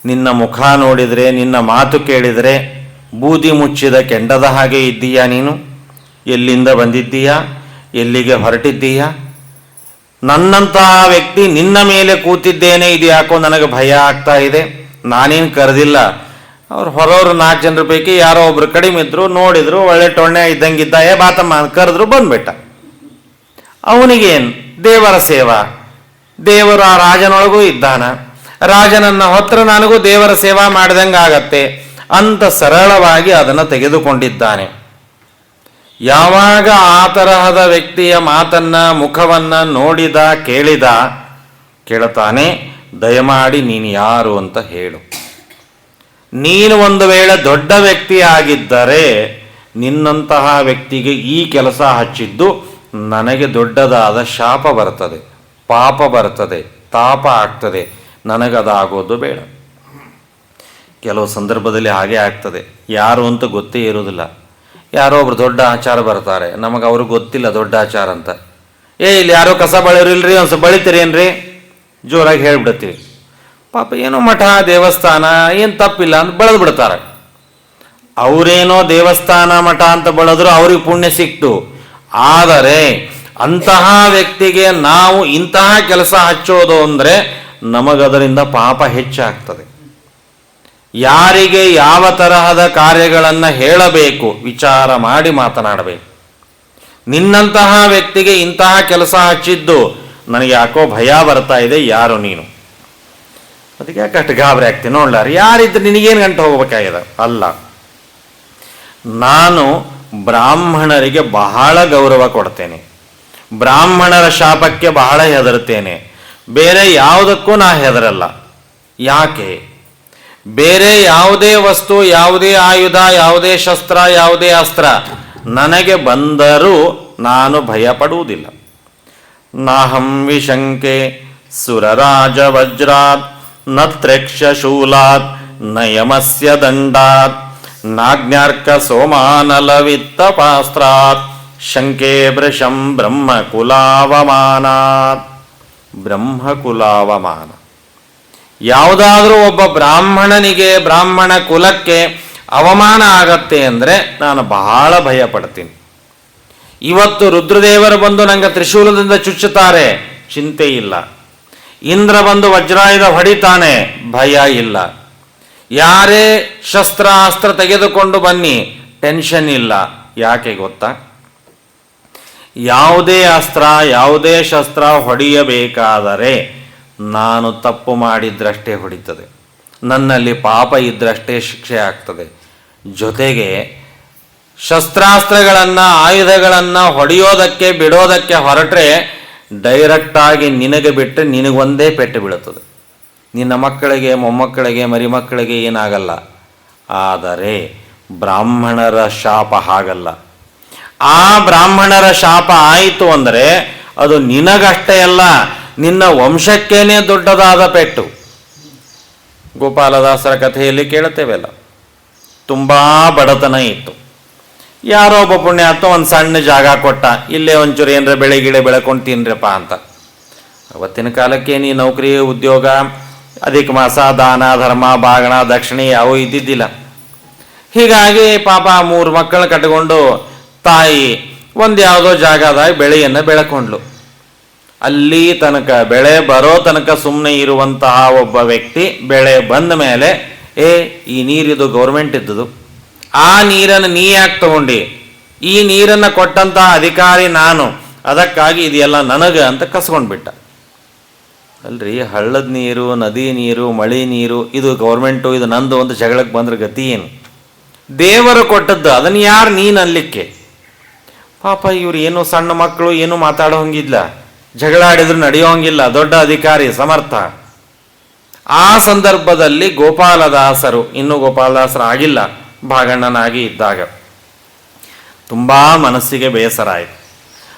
ನಿನ್ನ ಮುಖ ನೋಡಿದರೆ, ನಿನ್ನ ಮಾತು ಕೇಳಿದರೆ ಬೂದಿ ಮುಚ್ಚಿದ ಕೆಂಡದ ಹಾಗೆ ಇದ್ದೀಯಾ ನೀನು? ಎಲ್ಲಿಂದ ಬಂದಿದ್ದೀಯಾ? ಎಲ್ಲಿಗೆ ಹೊರಟಿದ್ದೀಯಾ? ನನ್ನಂತಹ ವ್ಯಕ್ತಿ ನಿನ್ನ ಮೇಲೆ ಕೂತಿದ್ದೇನೆ, ಇದು ಯಾಕೋ ನನಗೆ ಭಯ ಆಗ್ತಾ ಇದೆ. ನಾನೇನು ಕರೆದಿಲ್ಲ. ಅವ್ರು ಹೊರವರು 4 ಜನರ ಪೈಕಿ ಯಾರೋ ಒಬ್ರು ಕಡಿಮೆ ಇದ್ರು, ನೋಡಿದ್ರು, ಒಳ್ಳೆ ಟೊಣ್ಣೆ ಇದ್ದಂಗಿದ್ದ, ಬಾತಮ್ಮ ಕರೆದ್ರು, ಬಂದ್ಬಿಟ್ಟ. ಅವನಿಗೇನು ದೇವರ ಸೇವಾ, ದೇವರು ಆ ರಾಜನೊಳಗೂ ಇದ್ದಾನ, ರಾಜನನ್ನ ಹೊತ್ರ ನನಗೂ ದೇವರ ಸೇವಾ ಮಾಡಿದಂಗೆ ಆಗತ್ತೆ ಅಂತ ಸರಳವಾಗಿ ಅದನ್ನು ತೆಗೆದುಕೊಂಡಿದ್ದಾನೆ. ಯಾವಾಗ ಆ ತರಹದ ವ್ಯಕ್ತಿಯ ಮಾತನ್ನ, ಮುಖವನ್ನ ನೋಡಿದ, ಕೇಳುತ್ತಾನೆ, ದಯಮಾಡಿ ನೀನು ಯಾರು ಅಂತ ಹೇಳು. ನೀನು ಒಂದು ವೇಳೆ ದೊಡ್ಡ ವ್ಯಕ್ತಿ ಆಗಿದ್ದರೆ ನಿನ್ನಂತಹ ವ್ಯಕ್ತಿಗೆ ಈ ಕೆಲಸ ಹಚ್ಚಿದ್ದು ನನಗೆ ದೊಡ್ಡದಾದ ಶಾಪ ಬರ್ತದೆ, ಪಾಪ ಬರ್ತದೆ, ತಾಪ ಆಗ್ತದೆ. ನನಗದಾಗೋದು ಬೇಡ. ಕೆಲವು ಸಂದರ್ಭದಲ್ಲಿ ಹಾಗೆ ಆಗ್ತದೆ. ಯಾರು ಅಂತ ಗೊತ್ತೇ ಇರೋದಿಲ್ಲ. ಯಾರೋ ಒಬ್ರು ದೊಡ್ಡ ಆಚಾರ ಬರ್ತಾರೆ, ನಮಗೆ ಅವ್ರಿಗೆ ಗೊತ್ತಿಲ್ಲ ದೊಡ್ಡ ಆಚಾರ ಅಂತ. ಇಲ್ಲಿ ಯಾರೋ ಕಸ ಬಳಿರಿಲ್ರಿ, ಒಂದು ಸ್ವಲ್ಪ ಬಳಿತೀರೇನ್ರಿ, ಜೋರಾಗಿ ಹೇಳಿಬಿಡ್ತೀವಿ. ಪಾಪ ಏನೋ ಮಠ ದೇವಸ್ಥಾನ, ಏನು ತಪ್ಪಿಲ್ಲ ಅಂತ ಬಳದು ಬಿಡ್ತಾರೆ. ಅವರೇನೋ ದೇವಸ್ಥಾನ ಮಠ ಅಂತ ಬಳದ್ರು ಅವ್ರಿಗೆ ಪುಣ್ಯ ಸಿಕ್ತು. ಆದರೆ ಅಂತಹ ವ್ಯಕ್ತಿಗೆ ನಾವು ಇಂತಹ ಕೆಲಸ ಹಚ್ಚೋದು ಅಂದರೆ ನಮಗದರಿಂದ ಪಾಪ ಹೆಚ್ಚಾಗ್ತದೆ. ಯಾರಿಗೆ ಯಾವ ತರಹದ ಕಾರ್ಯಗಳನ್ನು ಹೇಳಬೇಕು ವಿಚಾರ ಮಾಡಿ ಮಾತನಾಡಬೇಕು. ನಿನ್ನಂತಹ ವ್ಯಕ್ತಿಗೆ ಇಂತಹ ಕೆಲಸ ಹಚ್ಚಿದ್ದು ನನಗೆ ಯಾಕೋ ಭಯ ಬರ್ತಾ ಇದೆ, ಯಾರು ನೀನು? ಅದಕ್ಕೆ ಯಾಕಷ್ಟು ಗಾಬರಿ ಆಗ್ತೀನಿ ನೋಡ್ಲಾರ, ಯಾರಿದ್ರೆ ನಿನಗೇನು ಗಂಟು ಹೋಗ್ಬೇಕಾಗಿದೆ? ಅಲ್ಲ, ನಾನು ಬ್ರಾಹ್ಮಣರಿಗೆ ಬಹಳ ಗೌರವ ಕೊಡ್ತೇನೆ, ಬ್ರಾಹ್ಮಣರ ಶಾಪಕ್ಕೆ ಬಹಳ ಹೆದರುತ್ತೇನೆ, ಬೇರೆ ಯಾವುದಕ್ಕೂ ನಾ ಹೆದರಲ್ಲ. ಯಾಕೆ? ಬೇರೆ ಯಾವುದೇ ವಸ್ತು, ಯಾವುದೇ ಆಯುಧ, ಯಾವುದೇ ಶಸ್ತ್ರ, ಯಾವುದೇ ಅಸ್ತ್ರ ನನಗೆ ಬಂದರೂ ನಾನು ಭಯ ಪಡುವುದಿಲ್ಲ. ನಾಹಂ ವಿಶಂಕೆ ಸುರರಾಜ ವಜ್ರಾತ್ ನತ್ರೇಕ್ಷ ಶೂಲಾತ್ ನಯಮಸ್ಯ ದಂಡಾತ್ ನಾಜ್ಞಾರ್ಕ ಸೋಮಾನಲವಿತ್ತಪಾಸ್ತ್ರಾತ್ ಶಂಕೆ ವೃಷಂ ಬ್ರಹ್ಮಕುಲಾವಮಾನಾತ್. ಬ್ರಹ್ಮಕುಲಾವಮಾನ, ಯಾವುದಾದ್ರೂ ಒಬ್ಬ ಬ್ರಾಹ್ಮಣನಿಗೆ, ಬ್ರಾಹ್ಮಣ ಕುಲಕ್ಕೆ ಅವಮಾನ ಆಗತ್ತೆ ಅಂದರೆ ನಾನು ಬಹಳ ಭಯ ಪಡ್ತೀನಿ. ಇವತ್ತು ರುದ್ರದೇವರು ಬಂದು ನಂಗೆ ತ್ರಿಶೂಲದಿಂದ ಚುಚ್ಚುತ್ತಾರೆ, ಚಿಂತೆ ಇಲ್ಲ. ಇಂದ್ರ ಬಂದು ವಜ್ರಾಯುಧ ಹೊಡಿತಾನೆ, ಭಯ ಇಲ್ಲ. ಯಾರೇ ಶಸ್ತ್ರ ಅಸ್ತ್ರ ತೆಗೆದುಕೊಂಡು ಬನ್ನಿ, ಟೆನ್ಷನ್ ಇಲ್ಲ. ಯಾಕೆ ಗೊತ್ತಾ? ಯಾವುದೇ ಅಸ್ತ್ರ, ಯಾವುದೇ ಶಸ್ತ್ರ ಹೊಡೆಯಬೇಕಾದರೆ ನಾನು ತಪ್ಪು ಮಾಡಿದ್ರಷ್ಟೇ ಹೊಡಿತದೆ, ನನ್ನಲ್ಲಿ ಪಾಪ ಇದ್ದರಷ್ಟೇ ಶಿಕ್ಷೆ ಆಗ್ತದೆ. ಜೊತೆಗೆ ಶಸ್ತ್ರಾಸ್ತ್ರಗಳನ್ನು, ಆಯುಧಗಳನ್ನು ಹೊಡೆಯೋದಕ್ಕೆ ಬಿಡೋದಕ್ಕೆ ಹೊರಟ್ರೆ ಡೈರೆಕ್ಟಾಗಿ ನಿನಗೆ ಬಿಟ್ಟರೆ ನಿನಗೊಂದೇ ಪೆಟ್ಟು ಬೀಳುತ್ತದೆ. ನಿನ್ನ ಮಕ್ಕಳಿಗೆ, ಮೊಮ್ಮಕ್ಕಳಿಗೆ, ಮರಿಮಕ್ಕಳಿಗೆ ಏನಾಗಲ್ಲ. ಆದರೆ ಬ್ರಾಹ್ಮಣರ ಶಾಪ ಹಾಗಲ್ಲ. ಆ ಬ್ರಾಹ್ಮಣರ ಶಾಪ ಆಯಿತು ಅಂದರೆ ಅದು ನಿನಗಷ್ಟೇ ಅಲ್ಲ, ನಿನ್ನ ವಂಶಕ್ಕೇನೆ ದೊಡ್ಡದಾದ ಪೆಟ್ಟು. ಗೋಪಾಲದಾಸರ ಕಥೆಯಲ್ಲಿ ಕೇಳುತ್ತೇವಲ್ಲ, ತುಂಬ ಬಡತನ ಇತ್ತು. ಯಾರೋ ಒಬ್ಬ ಪುಣ್ಯಾತ್ಮ ಒಂದು ಸಣ್ಣ ಜಾಗ ಕೊಟ್ಟ, ಇಲ್ಲೇ ಒಂಚೂರು ಏನರ ಬೆಳೆ ಗಿಳೆ ಬೆಳ್ಕೊಂಡು ತಿನ್ರಪ್ಪ ಅಂತ. ಅವತ್ತಿನ ಕಾಲಕ್ಕೆ ನೀ ನೌಕರಿ, ಉದ್ಯೋಗ, ಅಧಿಕ ಮಾಸ, ದಾನ ಧರ್ಮ, ಬಾಗಣ, ದಕ್ಷಿಣೆ ಯಾವೂ ಇದ್ದಿದ್ದಿಲ್ಲ. ಹೀಗಾಗಿ ಪಾಪ 3 ಮಕ್ಕಳು ಕಟ್ಕೊಂಡು ತಾಯಿ ಒಂದು ಯಾವುದೋ ಜಾಗದಾಗ ಬೆಳೆಯನ್ನು ಬೆಳ್ಕೊಂಡ್ಲು. ಅಲ್ಲಿ ತನಕ, ಬೆಳೆ ಬರೋ ತನಕ ಸುಮ್ಮನೆ ಇರುವಂತಹ ಒಬ್ಬ ವ್ಯಕ್ತಿ ಬೆಳೆ ಬಂದ ಮೇಲೆ, ಈ ನೀರಿದು ಗೌರ್ಮೆಂಟ್ ಇದ್ದದು, ಆ ನೀರನ್ನು ನೀ ಯಾಕೆ ತಗೊಂಡು, ಈ ನೀರನ್ನು ಕೊಟ್ಟಂತಹ ಅಧಿಕಾರಿ ನಾನು, ಅದಕ್ಕಾಗಿ ಇದೆಲ್ಲ ನನಗೆ ಅಂತ ಕಸ್ಕೊಂಡ್ಬಿಟ್ಟ. ಅಲ್ರಿ, ಹಳ್ಳದ ನೀರು, ನದಿ ನೀರು, ಮಳೆ ನೀರು ಇದು ಗೌರ್ಮೆಂಟು, ಇದು ನಂದು ಅಂತ ಜಗಳಕ್ಕೆ ಬಂದ್ರೆ ಗತಿ ಏನು? ದೇವರು ಕೊಟ್ಟದ್ದು, ಅದನ್ನು ಯಾರು ನೀನು ಅನ್ಲಿಕ್ಕೆ? ಪಾಪ ಇವ್ರು ಏನು ಸಣ್ಣ ಮಕ್ಕಳು, ಏನು ಮಾತಾಡೋ ಹಂಗಿಲ್ಲ, ಜಗಳ ಆಡಿದ್ರು ನಡೆಯೋ ಹಂಗಿಲ್ಲ, ದೊಡ್ಡ ಅಧಿಕಾರಿ ಸಮರ್ಥ. ಆ ಸಂದರ್ಭದಲ್ಲಿ ಗೋಪಾಲದಾಸರು, ಇನ್ನೂ ಗೋಪಾಲದಾಸರು ಆಗಿಲ್ಲ, ಭಾಗಣ್ಣನಾಗಿ ಇದ್ದಾಗ ತುಂಬ ಮನಸ್ಸಿಗೆ ಬೇಸರ ಆಯಿತು.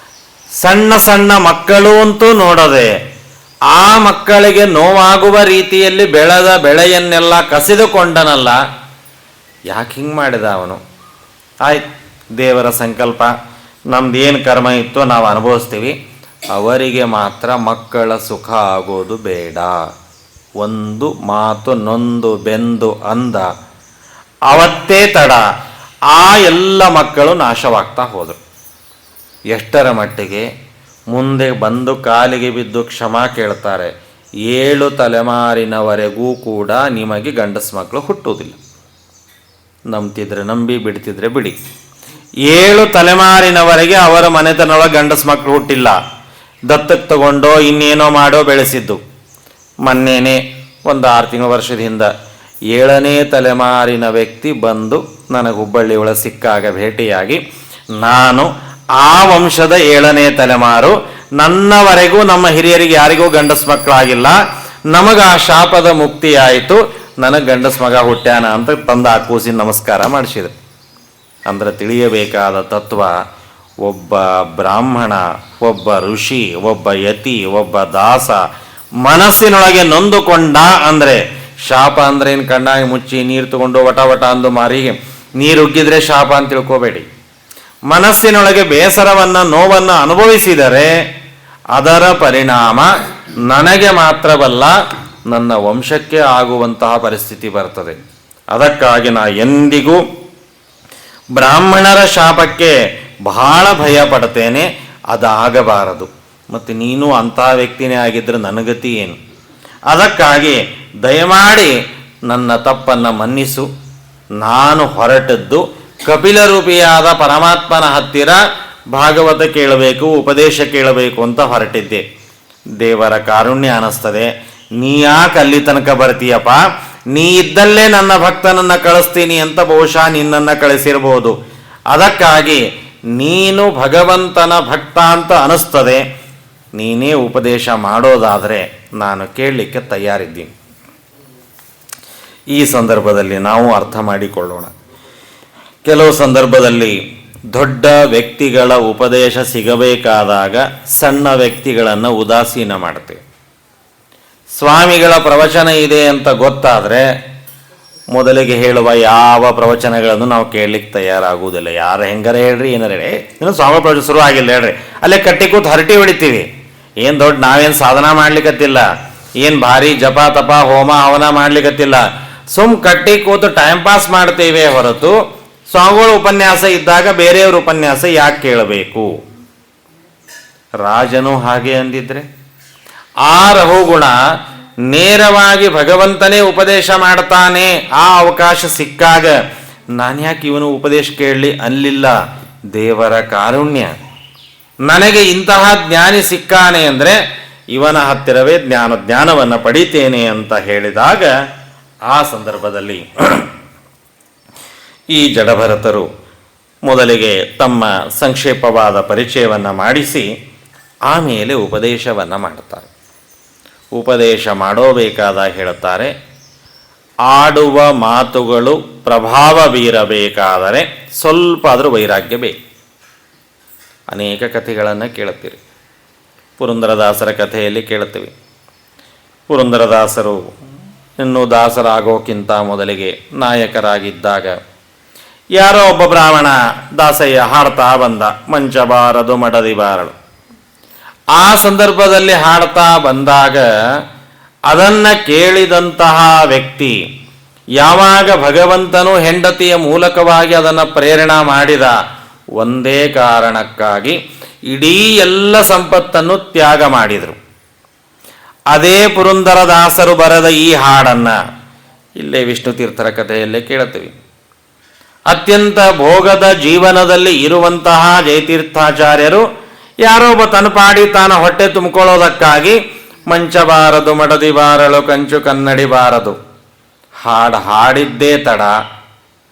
ಸಣ್ಣ ಸಣ್ಣ ಮಕ್ಕಳು ಅಂತೂ ನೋಡದೆ ಆ ಮಕ್ಕಳಿಗೆ ನೋವಾಗುವ ರೀತಿಯಲ್ಲಿ ಬೆಳೆದ ಬೆಳೆಯನ್ನೆಲ್ಲ ಕಸಿದುಕೊಂಡನಲ್ಲ, ಯಾಕೆ ಹಿಂಗೆ ಮಾಡಿದ ಅವನು? ಆಯ್ತು, ದೇವರ ಸಂಕಲ್ಪ, ನಮ್ದೇನು ಕರ್ಮ ಇತ್ತೋ ನಾವು ಅನುಭವಿಸ್ತೀವಿ, ಅವರಿಗೆ ಮಾತ್ರ ಮಕ್ಕಳ ಸುಖ ಆಗೋದು ಬೇಡ. ಒಂದು ಮಾತು ನೊಂದು ಬೆಂದು ಅಂದ, ಅವತ್ತೇ ತಡ ಆ ಎಲ್ಲ ಮಕ್ಕಳು ನಾಶವಾಗ್ತಾ ಹೋದರು. ಎಷ್ಟರ ಮಟ್ಟಿಗೆ ಮುಂದೆ ಬಂದು ಕಾಲಿಗೆ ಬಿದ್ದು ಕ್ಷಮಾ ಕೇಳ್ತಾರೆ, 7 ತಲೆಮಾರಿನವರೆಗೂ ಕೂಡ ನಿಮಗೆ ಗಂಡಸ ಮಕ್ಕಳು ಹುಟ್ಟುವುದಿಲ್ಲ. ನಂಬ್ತಿದ್ರೆ ನಂಬಿ, ಬಿಡ್ತಿದ್ರೆ ಬಿಡಿ. 7 ತಲೆಮಾರಿನವರೆಗೆ ಅವರ ಮನೆತನೊಳಗೆ ಗಂಡಸ ಮಕ್ಕಳು ಹುಟ್ಟಿಲ್ಲ. ದತ್ತಕ್ಕೆ ತಗೊಂಡೋ ಇನ್ನೇನೋ ಮಾಡೋ ಬೆಳೆಸಿದ್ದು. ಮೊನ್ನೆನೇ ಒಂದು 6 ತಿಂಗಳ ವರ್ಷದ ಹಿಂದೆ 7ನೇ ತಲೆಮಾರಿನ ವ್ಯಕ್ತಿ ಬಂದು ನನಗೆ ಹುಬ್ಬಳ್ಳಿ ಒಳಗೆ ಸಿಕ್ಕಾಗ ಭೇಟಿಯಾಗಿ, ನಾನು ಆ ವಂಶದ 7ನೇ ತಲೆಮಾರು, ನನ್ನವರೆಗೂ ನಮ್ಮ ಹಿರಿಯರಿಗೆ ಯಾರಿಗೂ ಗಂಡಸ ಮಕ್ಕಳಾಗಿಲ್ಲ, ನಮಗೆ ಆ ಶಾಪದ ಮುಕ್ತಿ ಆಯಿತು, ನನಗೆ ಗಂಡಸ ಮಗ ಹುಟ್ಟ್ಯಾನ ಅಂತ ತಂದ ಆ ಕೂಸಿನ ನಮಸ್ಕಾರ ಮಾಡಿಸಿದ್ರು. ಅಂದ್ರೆ ತಿಳಿಯಬೇಕಾದ ತತ್ವ, ಒಬ್ಬ ಬ್ರಾಹ್ಮಣ, ಒಬ್ಬ ಋಷಿ, ಒಬ್ಬ ಯತಿ, ಒಬ್ಬ ದಾಸ ಮನಸ್ಸಿನೊಳಗೆ ನೊಂದುಕೊಂಡ ಅಂದರೆ, ಶಾಪ ಅಂದ್ರೆ ಏನು ಕಣ್ಣಾಗಿ ಮುಚ್ಚಿ ನೀರು ತಗೊಂಡು ವಟ ವಟ ಅಂದು ಮಾರಿಗೆ ನೀರು ಉಗ್ಗಿದ್ರೆ ಶಾಪ ಅಂತ ತಿಳ್ಕೋಬೇಡಿ. ಮನಸ್ಸಿನೊಳಗೆ ಬೇಸರವನ್ನು, ನೋವನ್ನು ಅನುಭವಿಸಿದರೆ ಅದರ ಪರಿಣಾಮ ನನಗೆ ಮಾತ್ರವಲ್ಲ, ನನ್ನ ವಂಶಕ್ಕೆ ಆಗುವಂತಹ ಪರಿಸ್ಥಿತಿ ಬರ್ತದೆ. ಅದಕ್ಕಾಗಿ ನಾ ಎಂದಿಗೂ ಬ್ರಾಹ್ಮಣರ ಶಾಪಕ್ಕೆ ಬಹಳ ಭಯ ಪಡ್ತೇನೆ, ಅದಾಗಬಾರದು. ಮತ್ತು ನೀನು ಅಂಥ ವ್ಯಕ್ತಿನೇ ಆಗಿದ್ದರೆ ನನಗತಿ ಏನು? ಅದಕ್ಕಾಗಿ ದಯಮಾಡಿ ನನ್ನ ತಪ್ಪನ್ನು ಮನ್ನಿಸು. ನಾನು ಹೊರಟದ್ದು ಕಪಿಲ ರೂಪಿಯಾದ ಪರಮಾತ್ಮನ ಹತ್ತಿರ ಭಾಗವತ ಕೇಳಬೇಕು, ಉಪದೇಶ ಕೇಳಬೇಕು ಅಂತ ಹೊರಟಿದ್ದೆ. ದೇವರ ಕಾರುಣ್ಯ ಅನ್ನಿಸ್ತದೆ, ನೀ ಯಾಕೆ ಅಲ್ಲಿ ತನಕ ಬರ್ತೀಯಪ್ಪ, ನೀ ಇದ್ದಲ್ಲೇ ನನ್ನ ಭಕ್ತನನ್ನು ಕಳಿಸ್ತೀನಿ ಅಂತ ಬಹುಶಃ ನಿನ್ನನ್ನು ಕಳಿಸಿರ್ಬೋದು. ಅದಕ್ಕಾಗಿ ನೀನು ಭಗವಂತನ ಭಕ್ತ ಅಂತ ಅನಿಸ್ತದೆ, ನೀನೇ ಉಪದೇಶ ಮಾಡೋದಾದರೆ ನಾನು ಕೇಳಲಿಕ್ಕೆ ತಯಾರಿದ್ದೀನಿ. ಈ ಸಂದರ್ಭದಲ್ಲಿ ನಾವು ಅರ್ಥ ಮಾಡಿಕೊಳ್ಳೋಣ. ಕೆಲವು ಸಂದರ್ಭದಲ್ಲಿ ದೊಡ್ಡ ವ್ಯಕ್ತಿಗಳ ಉಪದೇಶ ಸಿಗಬೇಕಾದಾಗ ಸಣ್ಣ ವ್ಯಕ್ತಿಗಳನ್ನು ಉದಾಸೀನ ಮಾಡ್ತೇವೆ. ಸ್ವಾಮಿಗಳ ಪ್ರವಚನ ಇದೆ ಅಂತ ಗೊತ್ತಾದರೆ ಮೊದಲಿಗೆ ಹೇಳುವ ಯಾವ ಪ್ರವಚನಗಳನ್ನು ನಾವು ಕೇಳಲಿಕ್ಕೆ ತಯಾರಾಗುವುದಿಲ್ಲ. ಯಾರು ಹೆಂಗಾರ ಹೇಳ್ರಿ, ಏನಾರ ಹೇಳಿ, ಇನ್ನು ಸ್ವಾಮಿ ಪ್ರವಚನ ಶುರು ಆಗಿಲ್ಲ ಹೇಳ್ರಿ, ಅಲ್ಲೇ ಕಟ್ಟಿ ಕೂತು ಹರಟಿ ಹೊಡಿತೀವಿ. ಏನು ದೊಡ್ಡ ನಾವೇನು ಸಾಧನ ಮಾಡ್ಲಿಕ್ಕತ್ತಿಲ್ಲ, ಏನು ಭಾರಿ ಜಪ ತಪ ಹೋಮ ಹವನ ಮಾಡ್ಲಿಕ್ಕತ್ತಿಲ್ಲ, ಸುಮ್ ಕಟ್ಟಿ ಕೂತು ಟೈಮ್ ಪಾಸ್ ಮಾಡ್ತೇವೆ ಹೊರತು ಸ್ವಾಮಿಗಳ ಉಪನ್ಯಾಸ ಇದ್ದಾಗ ಬೇರೆಯವ್ರ ಉಪನ್ಯಾಸ ಯಾಕೆ ಕೇಳಬೇಕು? ರಾಜನು ಹಾಗೆ ಅಂದಿದ್ರೆ, ಆ ರಹುಗುಣ ನೇರವಾಗಿ ಭಗವಂತನೇ ಉಪದೇಶ ಮಾಡ್ತಾನೆ, ಆ ಅವಕಾಶ ಸಿಕ್ಕಾಗ ನಾನು ಯಾಕೆ ಇವನು ಉಪದೇಶ ಕೇಳಲಿ ಅಲ್ಲಿಲ್ಲ. ದೇವರ ಕಾರುಣ್ಯ, ನನಗೆ ಇಂತಹ ಜ್ಞಾನಿ ಸಿಕ್ಕಾನೆ ಅಂದರೆ ಇವನ ಹತ್ತಿರವೇ ಜ್ಞಾನವನ್ನು ಪಡಿತೇನೆ ಅಂತ ಹೇಳಿದಾಗ ಆ ಸಂದರ್ಭದಲ್ಲಿ ಈ ಜಡಭರತರು ಮೊದಲಿಗೆ ತಮ್ಮ ಸಂಕ್ಷೇಪವಾದ ಪರಿಚಯವನ್ನು ಮಾಡಿಸಿ ಆಮೇಲೆ ಉಪದೇಶವನ್ನು ಮಾಡ್ತಾರೆ. ಉಪದೇಶ ಮಾಡೋಬೇಕಾದ ಹೇಳುತ್ತಾರೆ, ಆಡುವ ಮಾತುಗಳು ಪ್ರಭಾವ ಬೀರಬೇಕಾದರೆ ಸ್ವಲ್ಪ ಆದರೂ ವೈರಾಗ್ಯ ಬೇಕು. ಅನೇಕ ಕಥೆಗಳನ್ನು ಕೇಳುತ್ತೀರಿ. ಪುರಂದರದಾಸರ ಕಥೆಯಲ್ಲಿ ಕೇಳುತ್ತೀವಿ. ಪುರಂದರದಾಸರು ಇನ್ನೂ ದಾಸರಾಗೋಕ್ಕಿಂತ ಮೊದಲಿಗೆ ನಾಯಕರಾಗಿದ್ದಾಗ ಯಾರೋ ಒಬ್ಬ ಬ್ರಾಹ್ಮಣ ದಾಸಯ್ಯ ಹಾಡ್ತಾ ಬಂದ, ಮಂಚಬಾರದು ಮಡದಿ ಬಾರಳು. ಆ ಸಂದರ್ಭದಲ್ಲಿ ಹಾಡ್ತಾ ಬಂದಾಗ ಅದನ್ನು ಕೇಳಿದಂತಹ ವ್ಯಕ್ತಿ ಯಾವಾಗ ಭಗವಂತನು ಹೆಂಡತಿಯ ಮೂಲಕವಾಗಿ ಅದನ್ನು ಪ್ರೇರಣೆ ಮಾಡಿದ, ಒಂದೇ ಕಾರಣಕ್ಕಾಗಿ ಇಡೀ ಎಲ್ಲ ಸಂಪತ್ತನ್ನು ತ್ಯಾಗ ಮಾಡಿದರು. ಅದೇ ಪುರಂದರದಾಸರು ಬರೆದ ಈ ಹಾಡನ್ನು ಇಲ್ಲೇ ವಿಷ್ಣು ತೀರ್ಥರ ಕಥೆಯಲ್ಲೇ ಕೇಳುತ್ತೀವಿ. ಅತ್ಯಂತ ಭೋಗದ ಜೀವನದಲ್ಲಿ ಇರುವಂತಹ ಜಯತೀರ್ಥಾಚಾರ್ಯರು ಯಾರೋ ಒಬ್ಬ ತನಪಾಡಿ ತಾನ ಹೊಟ್ಟೆ ತುಂಬಿಕೊಳ್ಳೋದಕ್ಕಾಗಿ ಮಂಚಬಾರದು ಮಡದಿ ಬಾರಳು ಕಂಚು ಕನ್ನಡಿ ಬಾರದು ಹಾಡಿದ್ದೇ ತಡ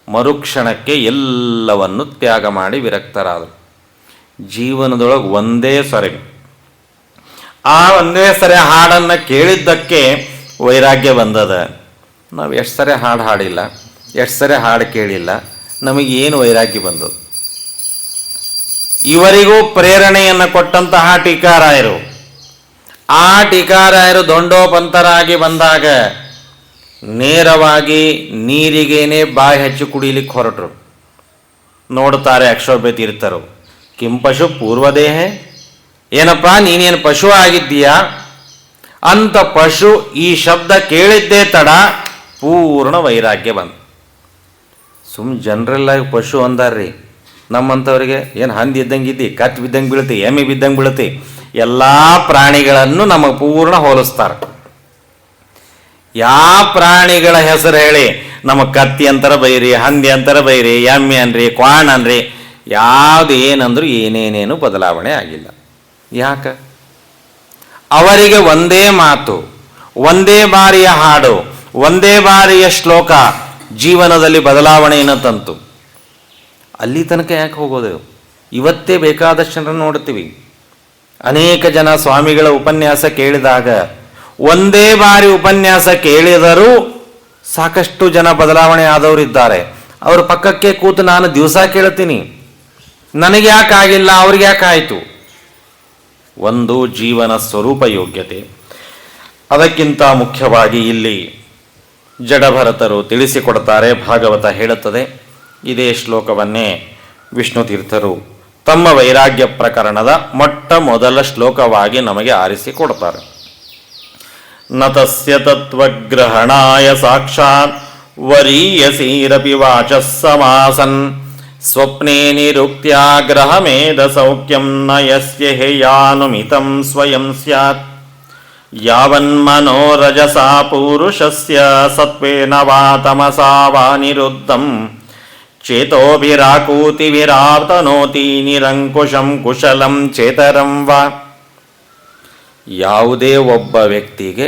ಮರುಕ್ಷಣಕ್ಕೆ ಎಲ್ಲವನ್ನು ತ್ಯಾಗ ಮಾಡಿ ವಿರಕ್ತರಾದರು. ಜೀವನದೊಳಗೆ ಒಂದೇ ಸರಿ, ಆ ಒಂದೇ ಸರಿ ಹಾಡನ್ನು ಕೇಳಿದ್ದಕ್ಕೆ ವೈರಾಗ್ಯ ಬಂದದ. ನಾವು ಎಷ್ಟು ಸರಿ ಹಾಡು ಹಾಡಿಲ್ಲ, ಎಷ್ಟು ಸರಿ ಹಾಡು ಕೇಳಿಲ್ಲ, ನಮಗೇನು ವೈರಾಗ್ಯ ಬಂದದ್ದು? ಇವರಿಗೂ ಪ್ರೇರಣೆಯನ್ನು ಕೊಟ್ಟಂತಹ ಟೀಕಾರಾಯರು, ಆ ಟೀಕಾರಾಯರು ದೊಂಡೋಪಂತರಾಗಿ ಬಂದಾಗ ನೇರವಾಗಿ ನೀರಿಗೇನೆ ಬಾಯಿ ಹಚ್ಚಿ ಕುಡಿಲಿಕ್ಕೆ ಹೊರಟರು. ನೋಡ್ತಾರೆ ಅಕ್ಷೋಭ್ಯ ತೀರ್ಥರು, ಕಿಂ ಪಶು ಪೂರ್ವದೇಹ, ಏನಪ್ಪ ನೀನೇನು ಪಶು ಆಗಿದ್ದೀಯಾ ಅಂತ. ಪಶು ಈ ಶಬ್ದ ಕೇಳಿದ್ದೇ ತಡ ಪೂರ್ಣ ವೈರಾಗ್ಯ ಬಂತು. ಜನರಲ್ಲಾಗಿ ಪಶು ಅಂದಾರ್ರಿ, ನಮ್ಮಂಥವ್ರಿಗೆ ಏನು ಹಂದಿ ಇದ್ದಂಗೆ ಇದ್ದಿ, ಕತ್ತು ಬಿದ್ದಂಗೆ ಬೀಳ್ತಿ, ಎಮ್ಮೆ ಬಿದ್ದಂಗೆ ಬೀಳ್ತಿ, ಎಲ್ಲ ಪ್ರಾಣಿಗಳನ್ನು ನಮಗೆ ಪೂರ್ಣ ಹೋಲಿಸ್ತಾರೆ. ಯಾವ ಪ್ರಾಣಿಗಳ ಹೆಸರು ಹೇಳಿ ನಮಗೆ ಕತ್ತಿ ಅಂತಾರ ಬೈರಿ, ಹಂದಿ ಅಂತಾರ ಬೈರಿ, ಎಮ್ಮೆ ಅನ್ರಿ, ಕ್ವಾಣ್ ಅನ್ರಿ, ಯಾವುದು ಏನಂದ್ರು ಏನೇನೇನು ಬದಲಾವಣೆ ಆಗಿಲ್ಲ. ಯಾಕೆ? ಅವರಿಗೆ ಒಂದೇ ಮಾತು, ಒಂದೇ ಬಾರಿಯ ಹಾಡು, ಒಂದೇ ಬಾರಿಯ ಶ್ಲೋಕ ಜೀವನದಲ್ಲಿ ಬದಲಾವಣೆಯನ್ನು ತಂತು. ಅಲ್ಲಿ ತನಕ ಯಾಕೆ ಹೋಗೋದು? ಇವತ್ತೇ ಬೇಕಾದಷ್ಟು ಜನರನ್ನು ನೋಡ್ತೀವಿ. ಅನೇಕ ಜನ ಸ್ವಾಮಿಗಳ ಉಪನ್ಯಾಸ ಕೇಳಿದಾಗ ಒಂದೇ ಬಾರಿ ಉಪನ್ಯಾಸ ಕೇಳಿದರೂ ಸಾಕಷ್ಟು ಜನ ಬದಲಾವಣೆ ಆದವರಿದ್ದಾರೆ. ಅವ್ರ ಪಕ್ಕಕ್ಕೆ ಕೂತು ನಾನು ದಿವಸ ಕೇಳ್ತೀನಿ, ನನಗೆ ಯಾಕೆ ಆಗಿಲ್ಲ, ಅವ್ರಿಗೆ ಯಾಕೆ ಆಯಿತು? ಒಂದು ಜೀವನ ಸ್ವರೂಪ ಯೋಗ್ಯತೆ. ಅದಕ್ಕಿಂತ ಮುಖ್ಯವಾಗಿ ಇಲ್ಲಿ ಜಡಭರತರು ತಿಳಿಸಿಕೊಡ್ತಾರೆ, ಭಾಗವತ ಹೇಳುತ್ತದೆ. ಇದೇ ಶ್ಲೋಕವನ್ನೇ ವಿಷ್ಣು ತೀರ್ಥರು ತಮ್ಮ ವೈರಾಗ್ಯ ಪ್ರಕರಣದ ಮೊಟ್ಟ ಮೊದಲ ಶ್ಲೋಕವಾಗಿ ನಮಗೆ ಆರಿಸಿಕೊಡ್ತಾರೆ. ನತಸ್ಯ ತತ್ವಗ್ರಹಣಾಯ ಸಾಕ್ಷಾತ್ ವರೀಯಸೀರಪಿ ವಾಚಃ ಸಮಾಸನ್ ಸ್ವಪ್ನೇ ನಿರುಕ್ತ್ಯಾಗ್ರಹಮೇಧ ಸೌಖ್ಯಂ ನ ಯಸ್ಯ ಹೇಯಾನುಮಿತಂ ಸ್ವಯಂ ಸ್ಯಾತ್ ಯಾವನ್ಮನೋರಜಸಾ ಪೂರುಷಸ್ಯ ಸತ್ವೇನ ವಾ ತಮಸಾ ವಾ ನಿರುದ್ಧಂ ಚೇತೋಭಿರಾಕೂತಿಭಿರಾಪ್ತನೋತಿ ನಿರಂಕುಶಂ ಕುಶಲಂ ಚೇತರಂ ವಾ. ಯಾವುದೇ ಒಬ್ಬ ವ್ಯಕ್ತಿಗೆ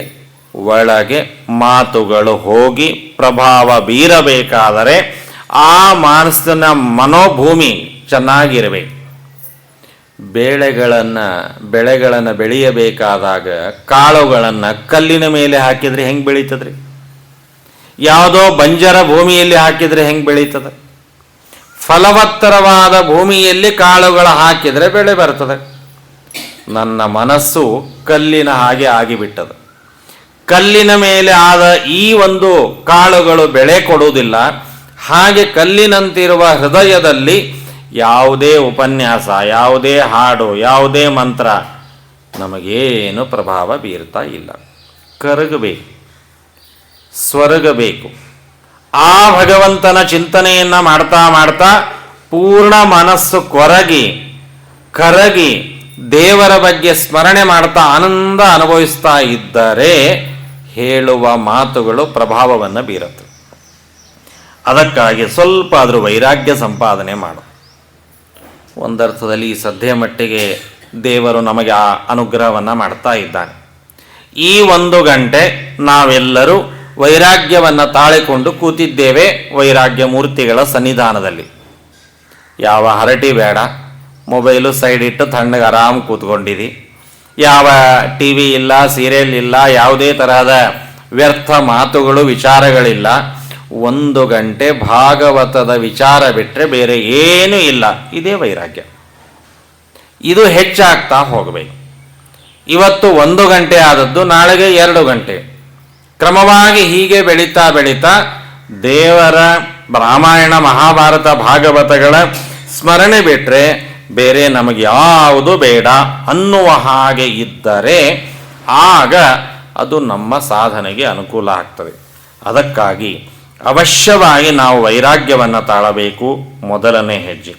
ಒಳಗೆ ಮಾತುಗಳು ಹೋಗಿ ಪ್ರಭಾವ ಬೀರಬೇಕಾದರೆ ಆ ಮನಸ್ಸಿನ ಮನೋಭೂಮಿ ಚೆನ್ನಾಗಿರಬೇಕು. ಬೆಳೆಗಳನ್ನು ಬೆಳೆಯಬೇಕಾದಾಗ ಕಾಳುಗಳನ್ನು ಕಲ್ಲಿನ ಮೇಲೆ ಹಾಕಿದರೆ ಹೆಂಗೆ ಬೆಳೀತದ್ರಿ? ಯಾವುದೋ ಬಂಜರ ಭೂಮಿಯಲ್ಲಿ ಹಾಕಿದರೆ ಹೆಂಗೆ ಬೆಳೀತದೆ? ಫಲವತ್ತರವಾದ ಭೂಮಿಯಲ್ಲಿ ಕಾಳುಗಳು ಹಾಕಿದರೆ ಬೆಳೆ ಬರ್ತದೆ. ನನ್ನ ಮನಸ್ಸು ಕಲ್ಲಿನ ಹಾಗೆ ಆಗಿಬಿಟ್ಟದು. ಕಲ್ಲಿನ ಮೇಲೆ ಆದ ಈ ಒಂದು ಕಾಳುಗಳು ಬೆಳೆ ಕೊಡುವುದಿಲ್ಲ. ಹಾಗೆ ಕಲ್ಲಿನಂತಿರುವ ಹೃದಯದಲ್ಲಿ ಯಾವುದೇ ಉಪನ್ಯಾಸ, ಯಾವುದೇ ಹಾಡು, ಯಾವುದೇ ಮಂತ್ರ ನಮಗೇನು ಪ್ರಭಾವ ಬೀರ್ತಾ ಇಲ್ಲ. ಕರಗಬೇಕು, ಸ್ವರ್ಗಬೇಕು. ಆ ಭಗವಂತನ ಚಿಂತನೆಯನ್ನು ಮಾಡ್ತಾ ಮಾಡ್ತಾ ಪೂರ್ಣ ಮನಸ್ಸು ಕರಗಿ ದೇವರ ಬಗ್ಗೆ ಸ್ಮರಣೆ ಮಾಡ್ತಾ ಆನಂದ ಅನುಭವಿಸ್ತಾ ಇದ್ದರೆ ಹೇಳುವ ಮಾತುಗಳು ಪ್ರಭಾವವನ್ನು ಬೀರುತ್ತೆ. ಅದಕ್ಕಾಗಿ ಸ್ವಲ್ಪ ಆದರೂ ವೈರಾಗ್ಯ ಸಂಪಾದನೆ ಮಾಡು. ಒಂದರ್ಥದಲ್ಲಿ ಈ ಸದ್ಯ ಮಟ್ಟಿಗೆ ದೇವರು ನಮಗೆ ಆ ಅನುಗ್ರಹವನ್ನು ಮಾಡ್ತಾ ಇದ್ದಾನೆ. ಈ 1 ಗಂಟೆ ನಾವೆಲ್ಲರೂ ವೈರಾಗ್ಯವನ್ನು ತಾಳಿಕೊಂಡು ಕೂತಿದ್ದೇವೆ ವೈರಾಗ್ಯ ಮೂರ್ತಿಗಳ ಸನ್ನಿಧಾನದಲ್ಲಿ. ಯಾವ ಹರಟಿ ಬೇಡ, ಮೊಬೈಲು ಸೈಡ್ ಇಟ್ಟು ತಣ್ಣಗೆ ಆರಾಮ್ ಕೂತ್ಕೊಂಡಿರಿ. ಯಾವ ಟಿ ವಿ ಇಲ್ಲ, ಸೀರಿಯಲ್ ಇಲ್ಲ, ಯಾವುದೇ ತರಹದ ವ್ಯರ್ಥ ಮಾತುಗಳು, ವಿಚಾರಗಳಿಲ್ಲ. 1 ಗಂಟೆ ಭಾಗವತದ ವಿಚಾರ ಬಿಟ್ಟರೆ ಬೇರೆ ಏನೂ ಇಲ್ಲ. ಇದೇ ವೈರಾಗ್ಯ. ಇದು ಹೆಚ್ಚಾಗ್ತಾ ಹೋಗಬೇಕು. ಇವತ್ತು 1 ಗಂಟೆ ಆದದ್ದು ನಾಳೆಗೆ 2 ಗಂಟೆ, ಕ್ರಮವಾಗಿ ಹೀಗೆ ಬೆಳೀತಾ ಬೆಳೀತಾ ದೇವರ ರಾಮಾಯಣ, ಮಹಾಭಾರತ, ಭಾಗವತಗಳ ಸ್ಮರಣೆ ಬಿಟ್ಟರೆ ಬೇರೆ ನಮಗೆ ಯಾವುದು ಬೇಡ ಅನ್ನುವ ಹಾಗೆ ಇದ್ದರೆ ಆಗ ಅದು ನಮ್ಮ ಸಾಧನೆಗೆ ಅನುಕೂಲ ಆಗ್ತದೆ. ಅದಕ್ಕಾಗಿ ಅವಶ್ಯವಾಗಿ ನಾವು ವೈರಾಗ್ಯವನ್ನು ತಾಳಬೇಕು. ಮೊದಲನೇ ಹೆಜ್ಜೆ.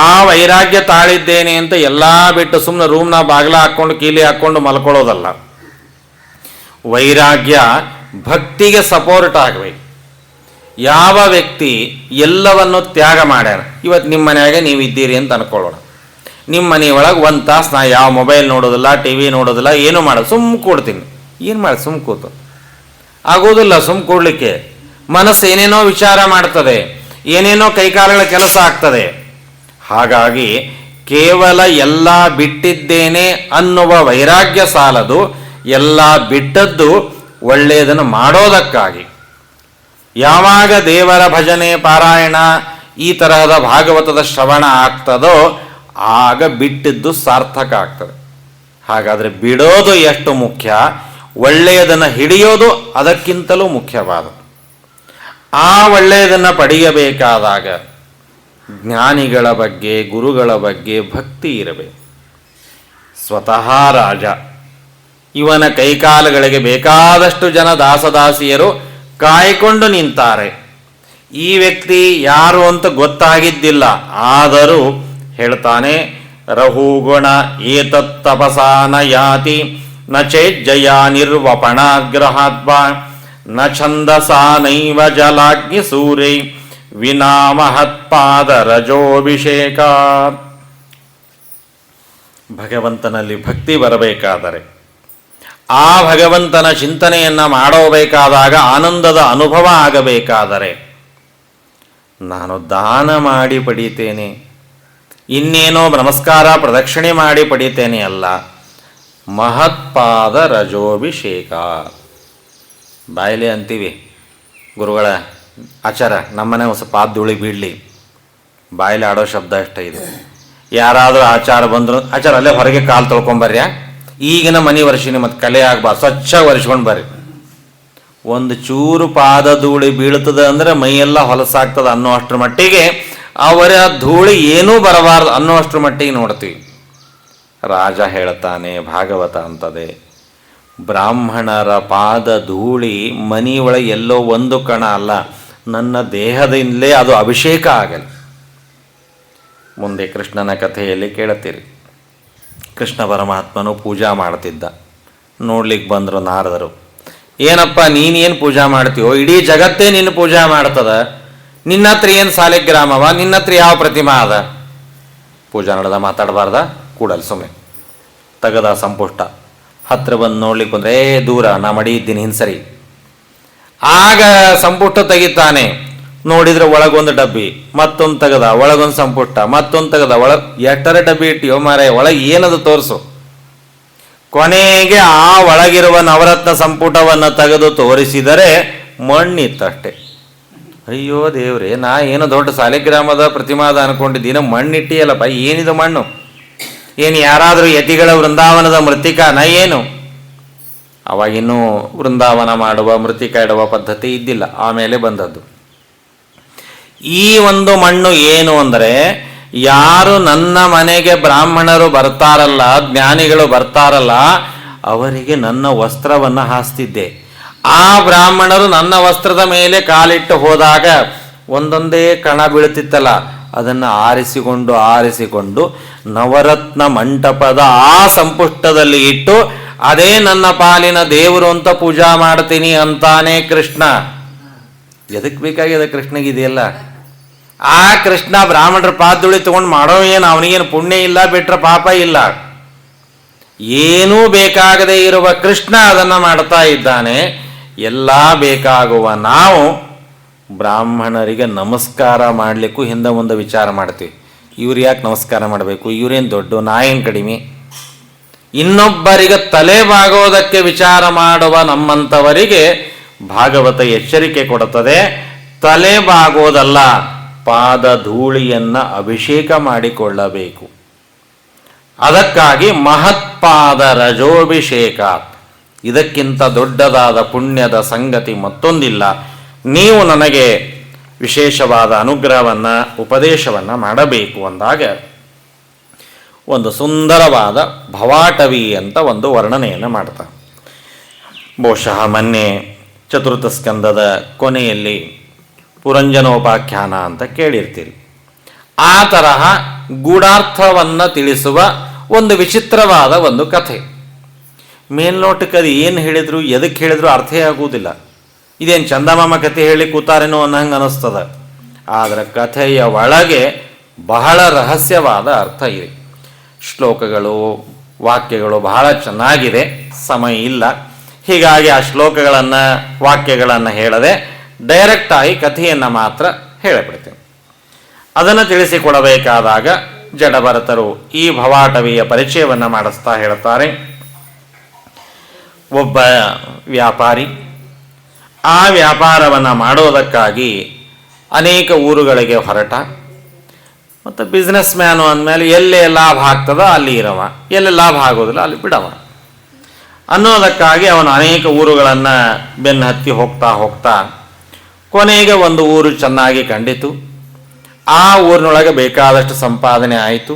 ಆ ವೈರಾಗ್ಯ ತಾಳಿದ್ದೇನೆ ಅಂತ ಎಲ್ಲ ಬಿಟ್ಟು ಸುಮ್ಮನೆ ರೂಮ್ನ ಬಾಗಿಲ ಹಾಕ್ಕೊಂಡು ಕೀಲಿ ಹಾಕ್ಕೊಂಡು ಮಲ್ಕೊಳ್ಳೋದಲ್ಲ. ವೈರಾಗ್ಯ ಭಕ್ತಿಗೆ ಸಪೋರ್ಟ್ ಆಗಬೇಕು. ಯಾವ ವ್ಯಕ್ತಿ ಎಲ್ಲವನ್ನು ತ್ಯಾಗ ಮಾಡ್ಯಾರ, ಇವತ್ತು ನಿಮ್ಮ ಮನೆಯಾಗೆ ನೀವು ಇದ್ದೀರಿ ಅಂತ ಅನ್ಕೊಳ್ಳೋಣ. ನಿಮ್ಮ ಮನೆಯೊಳಗೆ 1 ತಾಸು ನಾ ಯಾವ ಮೊಬೈಲ್ ನೋಡೋದಿಲ್ಲ, ಟಿ ವಿ ನೋಡೋದಿಲ್ಲ, ಏನು ಮಾಡೋದು, ಸುಮ್ಮ ಕೊಡ್ತೀನಿ. ಏನು ಮಾಡಿ ಸುಮ್ಮ ಕೂತು ಆಗೋದಿಲ್ಲ. ಸುಮ್ಮ ಕೂಡಲಿಕ್ಕೆ ಮನಸ್ಸು ಏನೇನೋ ವಿಚಾರ ಮಾಡ್ತದೆ, ಏನೇನೋ ಕೈಕಾಲುಗಳ ಕೆಲಸ ಆಗ್ತದೆ. ಹಾಗಾಗಿ ಕೇವಲ ಎಲ್ಲ ಬಿಟ್ಟಿದ್ದೇನೆ ಅನ್ನುವ ವೈರಾಗ್ಯ ಸಾಲದು, ಎಲ್ಲ ಬಿಟ್ಟದ್ದು ಒಳ್ಳೆಯದನ್ನು ಮಾಡೋದಕ್ಕಾಗಿ. ಯಾವಾಗ ದೇವರ ಭಜನೆ ಪಾರಾಯಣ ಈ ತರಹದ ಭಾಗವತದ ಶ್ರವಣ ಆಗ್ತದೋ ಆಗ ಬಿಟ್ಟಿದ್ದು ಸಾರ್ಥಕ ಆಗ್ತದೆ. ಹಾಗಾದರೆ ಬಿಡೋದು ಎಷ್ಟು ಮುಖ್ಯ, ಒಳ್ಳೆಯದನ್ನು ಹಿಡಿಯೋದು ಅದಕ್ಕಿಂತಲೂ ಮುಖ್ಯವಾದ. ಆ ಒಳ್ಳೆಯದನ್ನು ಪಡೆಯಬೇಕಾದಾಗ ಜ್ಞಾನಿಗಳ ಬಗ್ಗೆ ಗುರುಗಳ ಬಗ್ಗೆ ಭಕ್ತಿ ಇರಬೇಕು. ಸ್ವತಃ ರಾಜ, ಇವನ ಕೈಕಾಲುಗಳಿಗೆ ಬೇಕಾದಷ್ಟು ಜನ ದಾಸದಾಸಿಯರು ಕಾಯ್ಕೊಂಡು ನಿಂತಾರೆ. ಈ ವ್ಯಕ್ತಿ ಯಾರು ಅಂತ ಗೊತ್ತಾಗಿದ್ದಿಲ್ಲ, ಆದರೂ ಹೇಳ್ತಾನೆ, ರಹುಗುಣ ಏತತ್ತಪಸಾನ ಯಾತಿ ನ ಚೇಜ್ಜಯ ನಿರ್ವಪಣಾಗ್ರಹಾತ್ವ ನ ಛಂದಸಾ ನೈವ ಜಲಾಗ್ನಿ ಸೂರ್ಯೈ ವಿನಾ ಮಹತ್ಪಾದ ರಜೋಭಿಷೇಕ. ಭಗವಂತನಲ್ಲಿ ಭಕ್ತಿ ಬರಬೇಕಾದರೆ, ಆ ಭಗವಂತನ ಚಿಂತನೆಯನ್ನು ಮಾಡೋಬೇಕಾದಾಗ, ಆನಂದದ ಅನುಭವ ಆಗಬೇಕಾದರೆ, ನಾನು ದಾನ ಮಾಡಿ ಪಡೀತೇನೆ, ಇನ್ನೇನೋ ನಮಸ್ಕಾರ ಪ್ರದಕ್ಷಿಣೆ ಮಾಡಿ ಪಡೀತೇನೆ ಅಲ್ಲ, ಮಹತ್ಪಾದ ರಜೋಭಿಷೇಕ. ಬಾಯಲ್ಲಿ ಅಂತೀವಿ, ಗುರುಗಳ ಆಚಾರ ನಮ್ಮನೆ ಹೊಸ ಪಾದಧೂಳಿ ಬೀಳಲಿ, ಬಾಯಲ್ಲಿ ಆಡೋ ಶಬ್ದ ಅಷ್ಟೇ ಇದು. ಯಾರಾದರೂ ಆಚಾರ ಬಂದರು, ಆಚಾರ ಅಲ್ಲೇ ಹೊರಗೆ ಕಾಲು ತೊಳ್ಕೊಂಬರ್ರಿ, ಈಗಿನ ಮನೆ ವರ್ಷಿನಿ ಮತ್ತು ಕಲೆ ಆಗ್ಬಾರ್ದು, ಸ್ವಚ್ಛ ಒರೆಸ್ಕೊಂಡು ಬರ್ರಿ. ಒಂದು ಚೂರು ಪಾದ ಧೂಳಿ ಬೀಳ್ತದೆ ಅಂದರೆ ಮೈಯೆಲ್ಲ ಹೊಲಸಾಗ್ತದೆ ಅನ್ನೋ ಅಷ್ಟರ ಮಟ್ಟಿಗೆ ಅವರ ಧೂಳಿ ಏನೂ ಬರಬಾರ್ದು ಅನ್ನೋ ಅಷ್ಟರ ಮಟ್ಟಿಗೆ ನೋಡ್ತೀವಿ. ರಾಜ ಹೇಳ್ತಾನೆ, ಭಾಗವತ ಅಂತದೆ, ಬ್ರಾಹ್ಮಣರ ಪಾದ ಧೂಳಿ ಮನೆಯೊಳಗೆ ಎಲ್ಲೋ ಒಂದು ಕಣ ಅಲ್ಲ, ನನ್ನ ದೇಹದಿಂದಲೇ ಅದು ಅಭಿಷೇಕ ಆಗಲಿ. ಮುಂದೆ ಕೃಷ್ಣನ ಕಥೆಯಲ್ಲಿ ಕೇಳುತ್ತೀರಿ. ಕೃಷ್ಣ ಪರಮಾತ್ಮನು ಪೂಜಾ ಮಾಡ್ತಿದ್ದ. ನೋಡ್ಲಿಕ್ಕೆ ಬಂದರು ನಾರದರು. ಏನಪ್ಪ ನೀನೇನು ಪೂಜಾ ಮಾಡ್ತೀವೋ, ಇಡೀ ಜಗತ್ತೇ ನಿನ್ನ ಪೂಜಾ ಮಾಡ್ತದ, ನಿನ್ನ ಹತ್ರ ಏನು ಸಾಲಿಗ್ರಾಮವ, ನಿನ್ನ ಹತ್ರ ಯಾವ ಪ್ರತಿಮಾ ಅದ? ಪೂಜಾ ನಡೆದ ಮಾತಾಡಬಾರ್ದ, ಕೂಡಲು ಸುಮ್ಮನೆ ತೆಗದ ಸಂಪುಷ್ಟ. ಹತ್ರ ಬಂದು ನೋಡ್ಲಿಕ್ಕೆ ಬಂದರೆ ದೂರ, ನಾ ಮಡಿ ಇದ್ದೀನಿ ಹಿಂಸರಿ. ಆಗ ಸಂಪುಷ್ಟ ತೆಗಿತಾನೆ, ನೋಡಿದ್ರೆ ಒಳಗೊಂದು ಡಬ್ಬಿ, ಮತ್ತೊಂದು ತೆಗದ, ಒಳಗೊಂದು ಸಂಪುಷ್ಟ, ಮತ್ತೊಂದು ತೆಗದ, ಎಷ್ಟರ ಡಬ್ಬಿ ಇಟ್ಟಿಯೋ ಮಾರಾಯ, ಒಳಗೆ ಏನದು ತೋರಿಸು. ಕೊನೆಗೆ ಆ ಒಳಗಿರುವ ನವರತ್ನ ಸಂಪುಟವನ್ನು ತೆಗೆದು ತೋರಿಸಿದರೆ ಮಣ್ಣಿತ್ತಷ್ಟೆ. ಅಯ್ಯೋ ದೇವ್ರೆ, ನಾ ಏನು ದೊಡ್ಡ ಸಾಲಿಗ್ರಾಮದ ಪ್ರತಿಮಾದ ಅನ್ಕೊಂಡಿದ್ದೀನ, ಮಣ್ಣಿಟ್ಟಿಯಲ್ಲಪ್ಪ, ಏನಿದು ಮಣ್ಣು? ಏನು ಯಾರಾದರೂ ಯತಿಗಳ ವೃಂದಾವನದ ಮೃತ್ತಿಕಾನ ಏನು? ಅವಾಗಿನ್ನೂ ವೃಂದಾವನ ಮಾಡುವ ಮೃತ್ತಿಕ ಇಡುವ ಪದ್ಧತಿ ಇದ್ದಿಲ್ಲ, ಆಮೇಲೆ ಬಂದದ್ದು. ಈ ಒಂದು ಮಣ್ಣು ಏನು ಅಂದರೆ, ಯಾರು ನನ್ನ ಮನೆಗೆ ಬ್ರಾಹ್ಮಣರು ಬರ್ತಾರಲ್ಲ, ಜ್ಞಾನಿಗಳು ಬರ್ತಾರಲ್ಲ, ಅವರಿಗೆ ನನ್ನ ವಸ್ತ್ರವನ್ನು ಹಾಸ್ತಿದ್ದೆ. ಆ ಬ್ರಾಹ್ಮಣರು ನನ್ನ ವಸ್ತ್ರದ ಮೇಲೆ ಕಾಲಿಟ್ಟು ಹೋದಾಗ ಒಂದೊಂದೇ ಕಣ ಬೀಳುತ್ತಿತ್ತಲ್ಲ, ಅದನ್ನು ಆರಿಸಿಕೊಂಡು ನವರತ್ನ ಮಂಟಪದ ಆ ಸಂಪುಷ್ಟದಲ್ಲಿ ಇಟ್ಟು, ಅದೇ ನನ್ನ ಪಾಲಿನ ದೇವರು ಅಂತ ಪೂಜಾ ಮಾಡ್ತೀನಿ ಅಂತಾನೆ ಕೃಷ್ಣ. ಎದಕ್ಕೆ ಬೇಕಾಗಿದೆ ಕೃಷ್ಣಗಿದೆಯಲ್ಲ? ಆ ಕೃಷ್ಣ ಬ್ರಾಹ್ಮಣರ ಪಾದಧೂಳಿ ತಗೊಂಡು ಮಾಡೋ ಏನು, ಅವನಿಗೇನು ಪುಣ್ಯ ಇಲ್ಲ, ಬಿಟ್ರೆ ಪಾಪ ಇಲ್ಲ. ಏನೂ ಬೇಕಾಗದೇ ಇರುವ ಕೃಷ್ಣ ಅದನ್ನು ಮಾಡ್ತಾ ಇದ್ದಾನೆ. ಎಲ್ಲ ಬೇಕಾಗುವ ನಾವು ಬ್ರಾಹ್ಮಣರಿಗೆ ನಮಸ್ಕಾರ ಮಾಡಲಿಕ್ಕೂ ಹಿಂದೆ ಮುಂದೆ ವಿಚಾರ ಮಾಡ್ತೀವಿ. ಇವ್ರು ಯಾಕೆ ನಮಸ್ಕಾರ ಮಾಡಬೇಕು, ಇವ್ರೇನು ದೊಡ್ಡ, ನಾ ಏನು ಕಡಿಮೆ? ಇನ್ನೊಬ್ಬರಿಗೆ ತಲೆ ಬಾಗೋದಕ್ಕೆ ವಿಚಾರ ಮಾಡುವ ನಮ್ಮಂಥವರಿಗೆ ಭಾಗವತ ಎಚ್ಚರಿಕೆ ಕೊಡುತ್ತದೆ. ತಲೆ ಬಾಗೋದಲ್ಲ, ಪಾದ ಧೂಳಿಯನ್ನು ಅಭಿಷೇಕ ಮಾಡಿಕೊಳ್ಳಬೇಕು. ಅದಕ್ಕಾಗಿ ಮಹತ್ಪಾದ ರಜೋಭಿಷೇಕ, ಇದಕ್ಕಿಂತ ದೊಡ್ಡದಾದ ಪುಣ್ಯದ ಸಂಗತಿ ಮತ್ತೊಂದಿಲ್ಲ. ನೀವು ನನಗೆ ವಿಶೇಷವಾದ ಅನುಗ್ರಹವನ್ನು ಉಪದೇಶವನ್ನು ಮಾಡಬೇಕು ಅಂದಾಗ ಒಂದು ಸುಂದರವಾದ ಭವಾಟವಿ ಅಂತ ಒಂದು ವರ್ಣನೆಯನ್ನು ಮಾಡ್ತಾರೆ. ಬಹುಶಃ ಮೊನ್ನೆ ಚತುರ್ಥ ಸ್ಕಂದದ ಕೊನೆಯಲ್ಲಿ ಪುರಂಜನೋಪಾಖ್ಯಾನ ಅಂತ ಕೇಳಿರ್ತೀರಿ. ಆ ತರಹ ಗೂಢಾರ್ಥವನ್ನು ತಿಳಿಸುವ ಒಂದು ವಿಚಿತ್ರವಾದ ಒಂದು ಕಥೆ. ಮೇಲ್ನೋಟಕ್ಕೆ ಅದು ಏನು ಹೇಳಿದ್ರು, ಎದಕ್ಕೆ ಹೇಳಿದ್ರು ಅರ್ಥೇ ಆಗುವುದಿಲ್ಲ. ಇದೇನು ಚಂದಮಾಮ ಕಥೆ ಹೇಳಿ ಕೂತಾರೇನೋ ಅನ್ನಂಗೆ ಅನ್ನಿಸ್ತದೆ. ಆದರೆ ಕಥೆಯ ಒಳಗೆ ಬಹಳ ರಹಸ್ಯವಾದ ಅರ್ಥ ಇದೆ. ಶ್ಲೋಕಗಳು ವಾಕ್ಯಗಳು ಬಹಳ ಚೆನ್ನಾಗಿದೆ, ಸಮಯ ಇಲ್ಲ, ಹೀಗಾಗಿ ಆ ಶ್ಲೋಕಗಳನ್ನು ವಾಕ್ಯಗಳನ್ನು ಹೇಳದೆ ಡೈರೆಕ್ಟಾಗಿ ಕಥೆಯನ್ನು ಮಾತ್ರ ಹೇಳಿಬಿಡ್ತೇನೆ. ಅದನ್ನು ತಿಳಿಸಿಕೊಡಬೇಕಾದಾಗ ಜಡಭರತರು ಈ ಭವಾಟವಿಯ ಪರಿಚಯವನ್ನು ಮಾಡಿಸ್ತಾ ಹೇಳ್ತಾರೆ. ಒಬ್ಬ ವ್ಯಾಪಾರಿ ಆ ವ್ಯಾಪಾರವನ್ನು ಮಾಡೋದಕ್ಕಾಗಿ ಅನೇಕ ಊರುಗಳಿಗೆ ಹೊರಟ. ಮತ್ತು ಬಿಸ್ನೆಸ್ ಮ್ಯಾನು ಅಂದಮೇಲೆ ಎಲ್ಲೇ ಲಾಭ ಆಗ್ತದೋ ಅಲ್ಲಿ ಇರವ, ಎಲ್ಲಿ ಲಾಭ ಆಗೋದಿಲ್ಲ ಅಲ್ಲಿ ಬಿಡವ ಅನ್ನೋದಕ್ಕಾಗಿ ಅವನು ಅನೇಕ ಊರುಗಳನ್ನು ಬೆನ್ನು ಹತ್ತಿ ಹೋಗ್ತಾ ಹೋಗ್ತಾ ಕೊನೆಗೆ ಒಂದು ಊರು ಚೆನ್ನಾಗಿ ಕಂಡಿತು. ಆ ಊರಿನೊಳಗೆ ಬೇಕಾದಷ್ಟು ಸಂಪಾದನೆ ಆಯಿತು.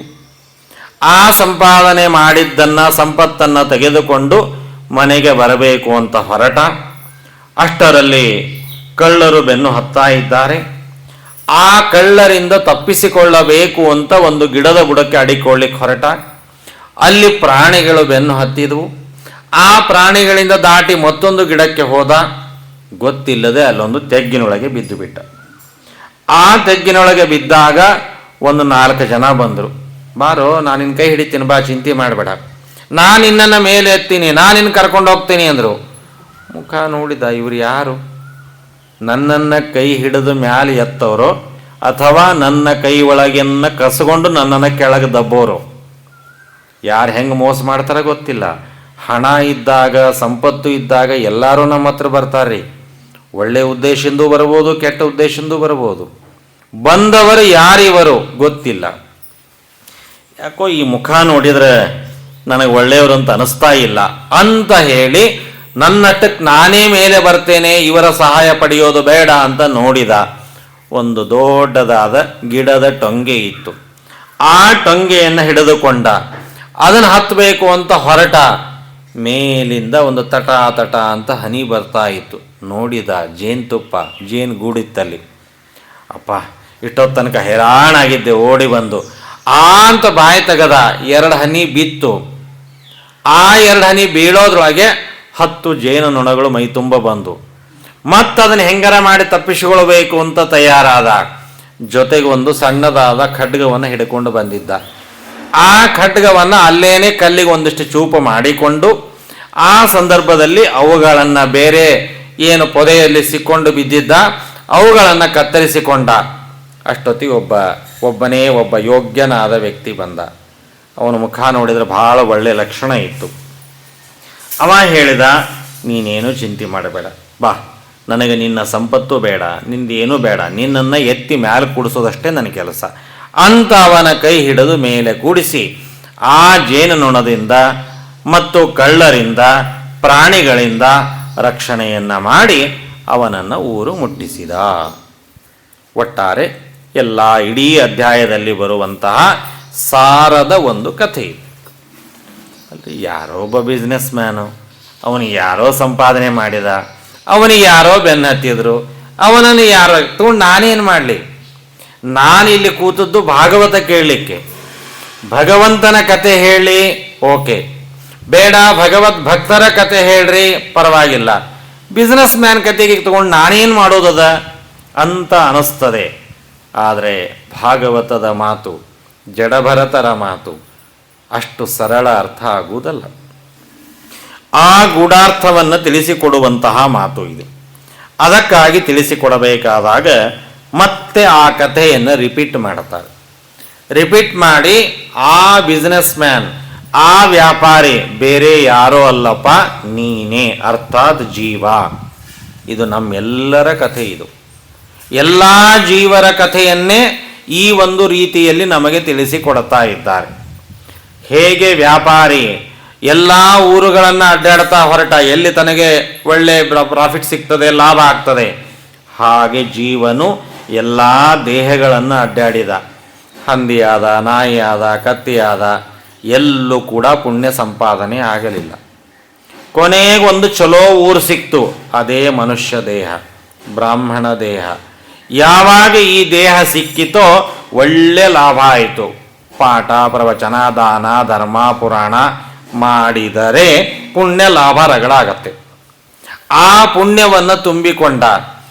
ಆ ಸಂಪಾದನೆ ಮಾಡಿದ್ದನ್ನು ಸಂಪತ್ತನ್ನು ತೆಗೆದುಕೊಂಡು ಮನೆಗೆ ಬರಬೇಕು ಅಂತ ಹೊರಟ. ಅಷ್ಟರಲ್ಲಿ ಕಳ್ಳರು ಬೆನ್ನು ಹತ್ತಾ ಇದ್ದಾರೆ. ಆ ಕಳ್ಳರಿಂದ ತಪ್ಪಿಸಿಕೊಳ್ಳಬೇಕು ಅಂತ ಒಂದು ಗಿಡದ ಬುಡಕ್ಕೆ ಅಡಿಕೊಳ್ಳಿಕ್ಕೆ ಹೊರಟ. ಅಲ್ಲಿ ಪ್ರಾಣಿಗಳು ಬೆನ್ನು ಹತ್ತಿದವು. ಆ ಪ್ರಾಣಿಗಳಿಂದ ದಾಟಿ ಮತ್ತೊಂದು ಗಿಡಕ್ಕೆ ಹೋದ. ಗೊತ್ತಿಲ್ಲದೆ ಅಲ್ಲೊಂದು ತೆಗ್ಗಿನೊಳಗೆ ಬಿದ್ದು ಬಿಟ್ಟ. ಆ ತೆಗ್ಗಿನೊಳಗೆ ಬಿದ್ದಾಗ ಒಂದು 4 ಜನ ಬಂದರು. ಬಾರೋ, ನಾನು ನಿನ್ನ ಕೈ ಹಿಡಿತೀನಿ, ಬಾ, ಚಿಂತೆ ಮಾಡಬೇಡ, ನಾನು ನಿನ್ನನ್ನು ಮೇಲೆ ಎತ್ತೀನಿ, ನಾನು ನಿನ್ನ ಕರ್ಕೊಂಡು ಹೋಗ್ತೀನಿ ಅಂದರು. ಮುಖ ನೋಡಿದ, ಇವರು ಯಾರು? ನನ್ನನ್ನು ಕೈ ಹಿಡಿದು ಮ್ಯಾಲೆ ಎತ್ತವರು ಅಥವಾ ನನ್ನ ಕೈ ಒಳಗೆನ್ನ ಕಸಗೊಂಡು ನನ್ನನ್ನು ಕೆಳಗೆ ದಬ್ಬೋರು? ಯಾರು ಹೆಂಗೆ ಮೋಸ ಮಾಡ್ತಾರ ಗೊತ್ತಿಲ್ಲ. ಹಣ ಇದ್ದಾಗ, ಸಂಪತ್ತು ಇದ್ದಾಗ ಎಲ್ಲರೂ ನಮ್ಮ ಹತ್ರ ಬರ್ತಾರೆ. ಒಳ್ಳೆಯ ಉದ್ದೇಶದಿಂದ ಬರ್ಬೋದು, ಕೆಟ್ಟ ಉದ್ದೇಶದಿಂದ ಬರ್ಬೋದು. ಬಂದವರು ಯಾರಿವರು ಗೊತ್ತಿಲ್ಲ. ಯಾಕೋ ಈ ಮುಖ ನೋಡಿದರೆ ನನಗೆ ಒಳ್ಳೆಯವರು ಅಂತ ಅನಿಸ್ತಾ ಇಲ್ಲ ಅಂತ ಹೇಳಿ ನನ್ನಟ್ಟಕ್ಕೆ ನಾನೇ ಮೇಲೆ ಬರ್ತೇನೆ, ಇವರ ಸಹಾಯ ಪಡೆಯೋದು ಬೇಡ ಅಂತ ನೋಡಿದ. ಒಂದು ದೊಡ್ಡದಾದ ಗಿಡದ ಟೊಂಗೆ ಇತ್ತು. ಆ ಟೊಂಗೆಯನ್ನು ಹಿಡಿದುಕೊಂಡ. ಅದನ್ನು ಹತ್ತಬೇಕು ಅಂತ ಹೊರಟ. ಮೇಲಿಂದ ಒಂದು ತಟ ತಟ ಅಂತ ಹನಿ ಬರ್ತಾ ಇತ್ತು. ನೋಡಿದ ಜೇನುತುಪ್ಪ, ಜೇನು ಗೂಡಿತ್ತಲ್ಲಿ. ಅಪ್ಪ, ಇಷ್ಟೊತ್ತು ತನಕ ಹೈರಾಣಾಗಿದ್ದೆ. ಓಡಿ ಬಂದು ಅಂತ ಬಾಯಿ ತೆಗದ. 2 ಹನಿ ಬಿತ್ತು. ಆ 2 ಹನಿ ಬೀಳೋದ್ರೊಳಗೆ 10 ಜೇನು ನೊಣಗಳು ಮೈ ತುಂಬ ಬಂದು. ಮತ್ತದನ್ನು ಹೆಂಗಾರ ಮಾಡಿ ತಪ್ಪಿಸಿಕೊಳ್ಬೇಕು ಅಂತ ತಯಾರಾದ. ಜೊತೆಗೆ ಒಂದು ಸಣ್ಣದಾದ ಖಡ್ಗವನ್ನು ಹಿಡ್ಕೊಂಡು ಬಂದಿದ್ದ. ಆ ಖಡ್ಗವನ್ನು ಅಲ್ಲೇನೆ ಕಲ್ಲಿಗೆ ಒಂದಿಷ್ಟು ಚೂಪು ಮಾಡಿಕೊಂಡು ಆ ಸಂದರ್ಭದಲ್ಲಿ ಅವುಗಳನ್ನು ಬೇರೆ ಏನು ಪೊದೆಯಲ್ಲಿ ಸಿಕ್ಕೊಂಡು ಬಿದ್ದಿದ್ದ ಅವುಗಳನ್ನು ಕತ್ತರಿಸಿಕೊಂಡ. ಅಷ್ಟೊತ್ತಿಗೆ ಒಬ್ಬನೇ ಒಬ್ಬ ಯೋಗ್ಯನಾದ ವ್ಯಕ್ತಿ ಬಂದ. ಅವನ ಮುಖ ನೋಡಿದರೆ ಭಾಳ ಒಳ್ಳೆಯ ಲಕ್ಷಣ ಇತ್ತು. ಅವ ಹೇಳಿದ, ನೀನೇನು ಚಿಂತೆ ಮಾಡಬೇಡ, ಬಾ, ನನಗೆ ನಿನ್ನ ಸಂಪತ್ತು ಬೇಡ, ನಿಂದೇನೂ ಬೇಡ, ನಿನ್ನನ್ನು ಎತ್ತಿ ಮ್ಯಾಲೆ ಕೂಡಿಸೋದಷ್ಟೇ ನನ್ನ ಕೆಲಸ ಅಂತ ಅವನ ಕೈ ಹಿಡಿದು ಮೇಲೆ ಕೂಡಿಸಿ ಆ ಜೇನುನೊಣದಿಂದ ಮತ್ತು ಕಳ್ಳರಿಂದ, ಪ್ರಾಣಿಗಳಿಂದ ರಕ್ಷಣೆಯನ್ನು ಮಾಡಿ ಅವನನ್ನು ಊರು ಮುಟ್ಟಿಸಿದ. ಒಟ್ಟಾರೆ ಎಲ್ಲ ಇಡೀ ಅಧ್ಯಾಯದಲ್ಲಿ ಬರುವಂತಹ ಸಾರದ ಒಂದು ಕಥೆ ಇದು. ಅಲ್ಲಿ ಯಾರೋ ಒಬ್ಬ ಬಿಸ್ನೆಸ್ ಮ್ಯಾನು, ಅವನಿಗೆ ಯಾರೋ ಸಂಪಾದನೆ ಮಾಡಿದ, ಅವನಿಗೆ ಯಾರೋ ಬೆನ್ನು ಹತ್ತಿದ್ರು, ಅವನನ್ನು ಯಾರೋ ತಗೊಂಡು ನಾನೇನು ಮಾಡಲಿ? ನಾನಿಲ್ಲಿ ಕೂತದ್ದು ಭಾಗವತ ಕೇಳಲಿಕ್ಕೆ. ಭಗವಂತನ ಕತೆ ಹೇಳಿ ಓಕೆ, ಬೇಡ ಭಗವದ್ ಭಕ್ತರ ಕತೆ ಹೇಳ್ರಿ ಪರವಾಗಿಲ್ಲ. ಬಿಸ್ನೆಸ್ ಮ್ಯಾನ್ ಕತೆಗೆ ತಗೊಂಡು ನಾನೇನು ಮಾಡೋದದ ಅಂತ ಅನಿಸ್ತದೆ. ಆದರೆ ಭಾಗವತದ ಮಾತು, ಜಡಭರತರ ಮಾತು ಅಷ್ಟು ಸರಳ ಅರ್ಥ ಆಗುವುದಲ್ಲ. ಆ ಗೂಢಾರ್ಥವನ್ನು ತಿಳಿಸಿಕೊಡುವಂತಹ ಮಾತು ಇದೆ. ಅದಕ್ಕಾಗಿ ತಿಳಿಸಿಕೊಡಬೇಕಾದಾಗ ಮತ್ತೆ ಆ ಕಥೆಯನ್ನು ರಿಪೀಟ್ ಮಾಡ್ತಾರೆ. ರಿಪೀಟ್ ಮಾಡಿ ಆ ಬಿಸ್ನೆಸ್ ಮ್ಯಾನ್, ಆ ವ್ಯಾಪಾರಿ ಬೇರೆ ಯಾರೋ ಅಲ್ಲಪ್ಪ, ನೀನೇ, ಅರ್ಥಾತ್ ಜೀವ. ಇದು ನಮ್ಮೆಲ್ಲರ ಕಥೆ. ಇದು ಎಲ್ಲ ಜೀವರ ಕಥೆಯನ್ನೇ ಈ ಒಂದು ರೀತಿಯಲ್ಲಿ ನಮಗೆ ತಿಳಿಸಿಕೊಡ್ತಾ ಇದ್ದಾರೆ. ಹೇಗೆ ವ್ಯಾಪಾರಿ ಎಲ್ಲ ಊರುಗಳನ್ನು ಅಡ್ಡಾಡ್ತಾ ಹೊರಟ, ಎಲ್ಲಿ ತನಗೆ ಒಳ್ಳೆ ಪ್ರಾಫಿಟ್ ಸಿಗ್ತದೆ, ಲಾಭ ಆಗ್ತದೆ, ಹಾಗೆ ಜೀವನು ಎಲ್ಲ ದೇಹಗಳನ್ನು ಅಡ್ಡಾಡಿದ. ಹಂದಿಯಾದ, ನಾಯಿಯಾದ, ಕತ್ತಿಯಾದ, ಎಲ್ಲೂ ಕೂಡ ಪುಣ್ಯ ಸಂಪಾದನೆ ಆಗಲಿಲ್ಲ. ಕೊನೆಗೊಂದು ಚಲೋ ಊರು ಸಿಕ್ತು, ಅದೇ ಮನುಷ್ಯ ದೇಹ, ಬ್ರಾಹ್ಮಣ ದೇಹ. ಯಾವಾಗ ಈ ದೇಹ ಸಿಕ್ಕಿತೋ ಒಳ್ಳೆ ಲಾಭ ಆಯಿತು. ಪಾಠ, ಪ್ರವಚನ, ದಾನ, ಧರ್ಮ, ಪುರಾಣ ಮಾಡಿದರೆ ಪುಣ್ಯ ಲಾಭ ರಗಡಾಗತ್ತೆ. ಆ ಪುಣ್ಯವನ್ನು ತುಂಬಿಕೊಂಡ.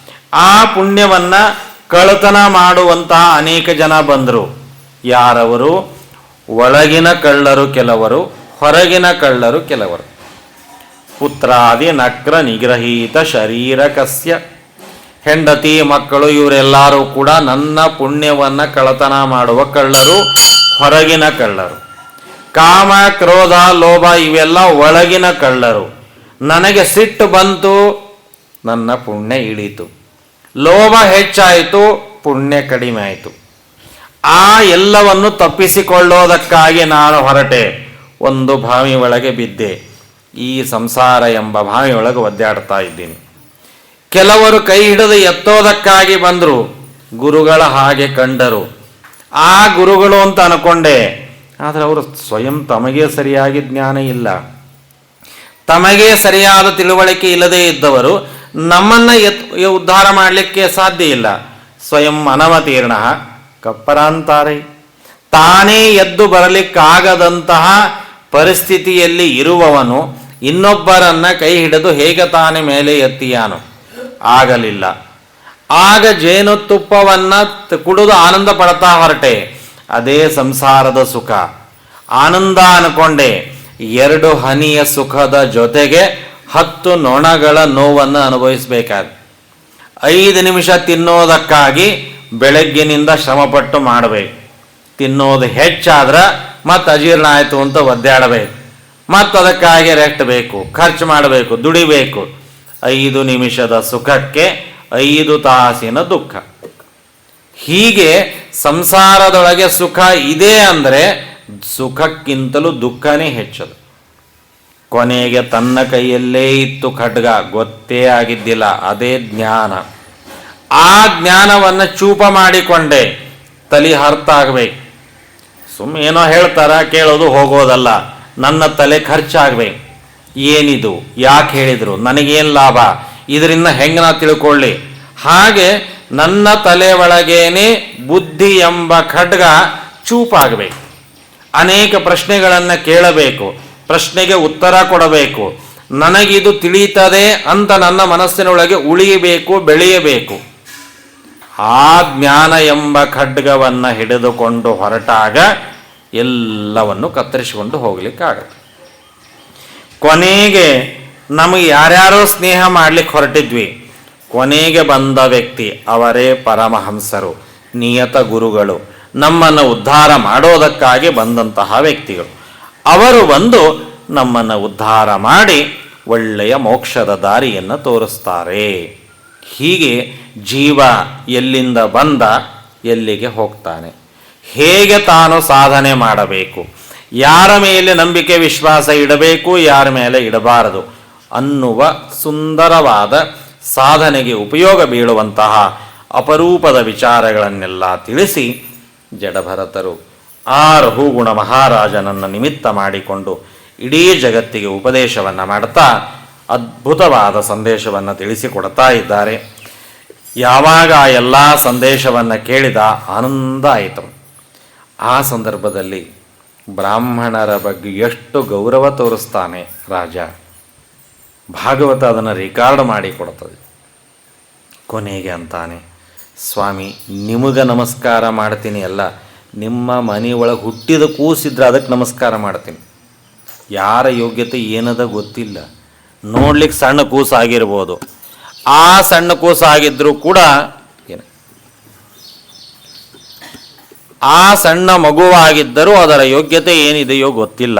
ಆ ಪುಣ್ಯವನ್ನು ಕಳ್ಳತನ ಮಾಡುವಂತಹ ಅನೇಕ ಜನ ಬಂದರು. ಯಾರವರು? ಒಳಗಿನ ಕಳ್ಳರು ಕೆಲವರು, ಹೊರಗಿನ ಕಳ್ಳರು ಕೆಲವರು. ಪುತ್ರಾದಿ ನಕ್ರ ನಿಗ್ರಹೀತ ಶರೀರಕಸ್ಯ, ಹೆಂಡತಿ ಮಕ್ಕಳು ಇವರೆಲ್ಲರೂ ಕೂಡ ನನ್ನ ಪುಣ್ಯವನ್ನು ಕಳ್ಳತನ ಮಾಡುವ ಕಳ್ಳರು, ಹೊರಗಿನ ಕಳ್ಳರು. ಕಾಮ, ಕ್ರೋಧ, ಲೋಭ ಇವೆಲ್ಲ ಒಳಗಿನ ಕಳ್ಳರು. ನನಗೆ ಸಿಟ್ಟು ಬಂತು, ನನ್ನ ಪುಣ್ಯ ಇಳೀತು. ಲೋಭ ಹೆಚ್ಚಾಯಿತು, ಪುಣ್ಯ ಕಡಿಮೆ ಆಯಿತು. ಆ ಎಲ್ಲವನ್ನು ತಪ್ಪಿಸಿಕೊಳ್ಳೋದಕ್ಕಾಗಿ ನಾನು ಹೊರಟೆ. ಒಂದು ಬಾವಿ ಒಳಗೆ ಬಿದ್ದೆ. ಈ ಸಂಸಾರ ಎಂಬ ಬಾವಿಯೊಳಗೆ ಒದ್ದಾಡ್ತಾ ಇದ್ದೀನಿ. ಕೆಲವರು ಕೈ ಹಿಡಿದು ಎತ್ತೋದಕ್ಕಾಗಿ ಬಂದರು. ಗುರುಗಳ ಹಾಗೆ ಕಂಡರು. ಆ ಗುರುಗಳು ಅಂತ ಅನ್ಕೊಂಡೆ. ಆದರೆ ಅವರು ಸ್ವಯಂ ತಮಗೆ ಸರಿಯಾಗಿ ಜ್ಞಾನ ಇಲ್ಲ, ತಮಗೆ ಸರಿಯಾದ ತಿಳುವಳಿಕೆ ಇಲ್ಲದೇ ಇದ್ದವರು ನಮ್ಮನ್ನು ಉದ್ಧಾರ ಮಾಡಲಿಕ್ಕೆ ಸಾಧ್ಯ ಇಲ್ಲ. ಸ್ವಯಂ ಅನವತೀರ್ಣ ಕಪ್ಪರಾಂತಾರೆ. ತಾನೇ ಎದ್ದು ಬರಲಿಕ್ಕಾಗದಂತಹ ಪರಿಸ್ಥಿತಿಯಲ್ಲಿ ಇರುವವನು ಇನ್ನೊಬ್ಬರನ್ನ ಕೈ ಹಿಡಿದು ಹೇಗೆ ತಾನೇ ಮೇಲೆ ಎತ್ತಿಯಾನು? ಆಗಲಿಲ್ಲ. ಆಗ ಜೇನುತುಪ್ಪವನ್ನು ಕುಡಿದು ಆನಂದ ಪಡ್ತಾ ಹೊರಟೆ. ಅದೇ ಸಂಸಾರದ ಸುಖ. ಆನಂದ ಅನ್ಕೊಂಡೆ. 2 ಹನಿಯ ಸುಖದ ಜೊತೆಗೆ 10 ನೊಣಗಳ ನೋವನ್ನು ಅನುಭವಿಸಬೇಕಾದ. 5 ನಿಮಿಷ ತಿನ್ನೋದಕ್ಕಾಗಿ ಬೆಳಗ್ಗಿನಿಂದ ಶ್ರಮಪಟ್ಟು ಮಾಡಬೇಕು. ತಿನ್ನೋದು ಹೆಚ್ಚಾದ್ರೆ ಮತ್ತೆ ಅಜೀರ್ಣ ಆಯಿತು ಅಂತ ಒದ್ದಾಡಬೇಕು. ಮತ್ತು ಅದಕ್ಕಾಗಿ ರೆಸ್ಟ್ ಬೇಕು, ಖರ್ಚು ಮಾಡಬೇಕು, ದುಡಿಬೇಕು. 5 ನಿಮಿಷದ ಸುಖಕ್ಕೆ 5 ತಾಸಿನ ದುಃಖ. ಹೀಗೆ ಸಂಸಾರದೊಳಗೆ ಸುಖ ಇದೆ ಅಂದರೆ ಸುಖಕ್ಕಿಂತಲೂ ದುಃಖನೇ ಹೆಚ್ಚದು. ಕೊನೆಗೆ ತನ್ನ ಕೈಯಲ್ಲೇ ಇತ್ತು ಖಡ್ಗ, ಗೊತ್ತೇ ಆಗಿದ್ದಿಲ್ಲ. ಅದೇ ಜ್ಞಾನ. ಆ ಜ್ಞಾನವನ್ನು ಚೂಪ ಮಾಡಿಕೊಂಡೆ. ತಲೆ ಹರ್ತಾಗಬೇಕು. ಸುಮ್ಮನೆ ಏನೋ ಹೇಳ್ತಾರ, ಕೇಳೋದು ಹೋಗೋದಲ್ಲ. ನನ್ನ ತಲೆ ಖರ್ಚಾಗಬೇಕು. ಏನಿದು, ಯಾಕೆ ಹೇಳಿದರು, ನನಗೇನು ಲಾಭ, ಇದರಿಂದ ಹೆಂಗೆ ನಾ ತಿಳ್ಕೊಳ್ಳಿ? ಹಾಗೆ ನನ್ನ ತಲೆ ಒಳಗೇನೆ ಬುದ್ಧಿ ಎಂಬ ಖಡ್ಗ ಚೂಪಾಗಬೇಕು. ಅನೇಕ ಪ್ರಶ್ನೆಗಳನ್ನು ಕೇಳಬೇಕು, ಪ್ರಶ್ನೆಗೆ ಉತ್ತರ ಕೊಡಬೇಕು. ನನಗಿದು ತಿಳಿಯುತ್ತದೆ ಅಂತ ನನ್ನ ಮನಸ್ಸಿನೊಳಗೆ ಉಳಿಯಬೇಕು, ಬೆಳೆಯಬೇಕು. ಆ ಜ್ಞಾನ ಎಂಬ ಖಡ್ಗವನ್ನು ಹಿಡಿದುಕೊಂಡು ಹೊರಟಾಗ ಎಲ್ಲವನ್ನು ಕತ್ತರಿಸಿಕೊಂಡು ಹೋಗ್ಲಿಕ್ಕಾಗತ್ತೆ. ಕೊನೆಗೆ ನಮಗೆ ಯಾರ್ಯಾರೋ ಸ್ನೇಹ ಮಾಡ್ಲಿಕ್ಕೆ ಹೊರಟಿದ್ವಿ. ಕೊನೆಗೆ ಬಂದ ವ್ಯಕ್ತಿ ಅವರೇ ಪರಮಹಂಸರು, ನಿಯತ ಗುರುಗಳು, ನಮ್ಮನ್ನು ಉದ್ಧಾರ ಮಾಡೋದಕ್ಕಾಗಿ ಬಂದಂತಹ ವ್ಯಕ್ತಿಗಳು. ಅವರು ಬಂದು ನಮ್ಮನ್ನು ಉದ್ಧಾರ ಮಾಡಿ ಒಳ್ಳೆಯ ಮೋಕ್ಷದ ದಾರಿಯನ್ನು ತೋರಿಸ್ತಾರೆ. ಹೀಗೆ ಜೀವ ಎಲ್ಲಿಂದ ಬಂದ ಎಲ್ಲಿಗೆ ಹೋಗ್ತಾನೆ, ಹೇಗೆ ತಾನು ಸಾಧನೆ ಮಾಡಬೇಕು, ಯಾರ ಮೇಲೆ ನಂಬಿಕೆ ವಿಶ್ವಾಸ ಇಡಬೇಕು, ಯಾರ ಮೇಲೆ ಇಡಬಾರದು ಅನ್ನುವ ಸುಂದರವಾದ ಸಾಧನೆಗೆ ಉಪಯೋಗ ಬೀಳುವಂತಹ ಅಪರೂಪದ ವಿಚಾರಗಳನ್ನೆಲ್ಲ ತಿಳಿಸಿ ಜಡಭರತರು ಆ ರಘುಗುಣ ಮಹಾರಾಜನನ್ನು ನಿಮಿತ್ತ ಮಾಡಿಕೊಂಡು ಇಡೀ ಜಗತ್ತಿಗೆ ಉಪದೇಶವನ್ನು ಮಾಡ್ತಾ ಅದ್ಭುತವಾದ ಸಂದೇಶವನ್ನು ತಿಳಿಸಿಕೊಡ್ತಾ ಇದ್ದಾರೆ. ಯಾವಾಗ ಆ ಎಲ್ಲ ಸಂದೇಶವನ್ನು ಕೇಳಿದ ಆನಂದ ಆಯಿತು. ಆ ಸಂದರ್ಭದಲ್ಲಿ ಬ್ರಾಹ್ಮಣರ ಬಗ್ಗೆ ಎಷ್ಟು ಗೌರವ ತೋರಿಸ್ತಾನೆ ರಾಜ. ಭಾಗವತ ಅದನ್ನು ರೆಕಾರ್ಡ್ ಮಾಡಿ ಕೊಡ್ತದೆ. ಕೊನೆಗೆ ಅಂತಾನೆ, ಸ್ವಾಮಿ ನಿಮಗೆ ನಮಸ್ಕಾರ ಮಾಡ್ತೀನಿ ಅಲ್ಲ, ನಿಮ್ಮ ಮನೆಯೊಳಗೆ ಹುಟ್ಟಿದ ಕೂಸಿದ್ರೆ ಅದಕ್ಕೆ ನಮಸ್ಕಾರ ಮಾಡ್ತೀನಿ. ಯಾರ ಯೋಗ್ಯತೆ ಏನದ ಗೊತ್ತಿಲ್ಲ, ನೋಡ್ಲಿಕ್ಕೆ ಸಣ್ಣ ಕೂಸಾಗಿರ್ಬೋದು. ಆ ಸಣ್ಣ ಕೂಸಾಗಿದ್ರೂ ಕೂಡ ಆ ಸಣ್ಣ ಮಗುವಾಗಿದ್ದರೂ ಅದರ ಯೋಗ್ಯತೆ ಏನಿದೆಯೋ ಗೊತ್ತಿಲ್ಲ.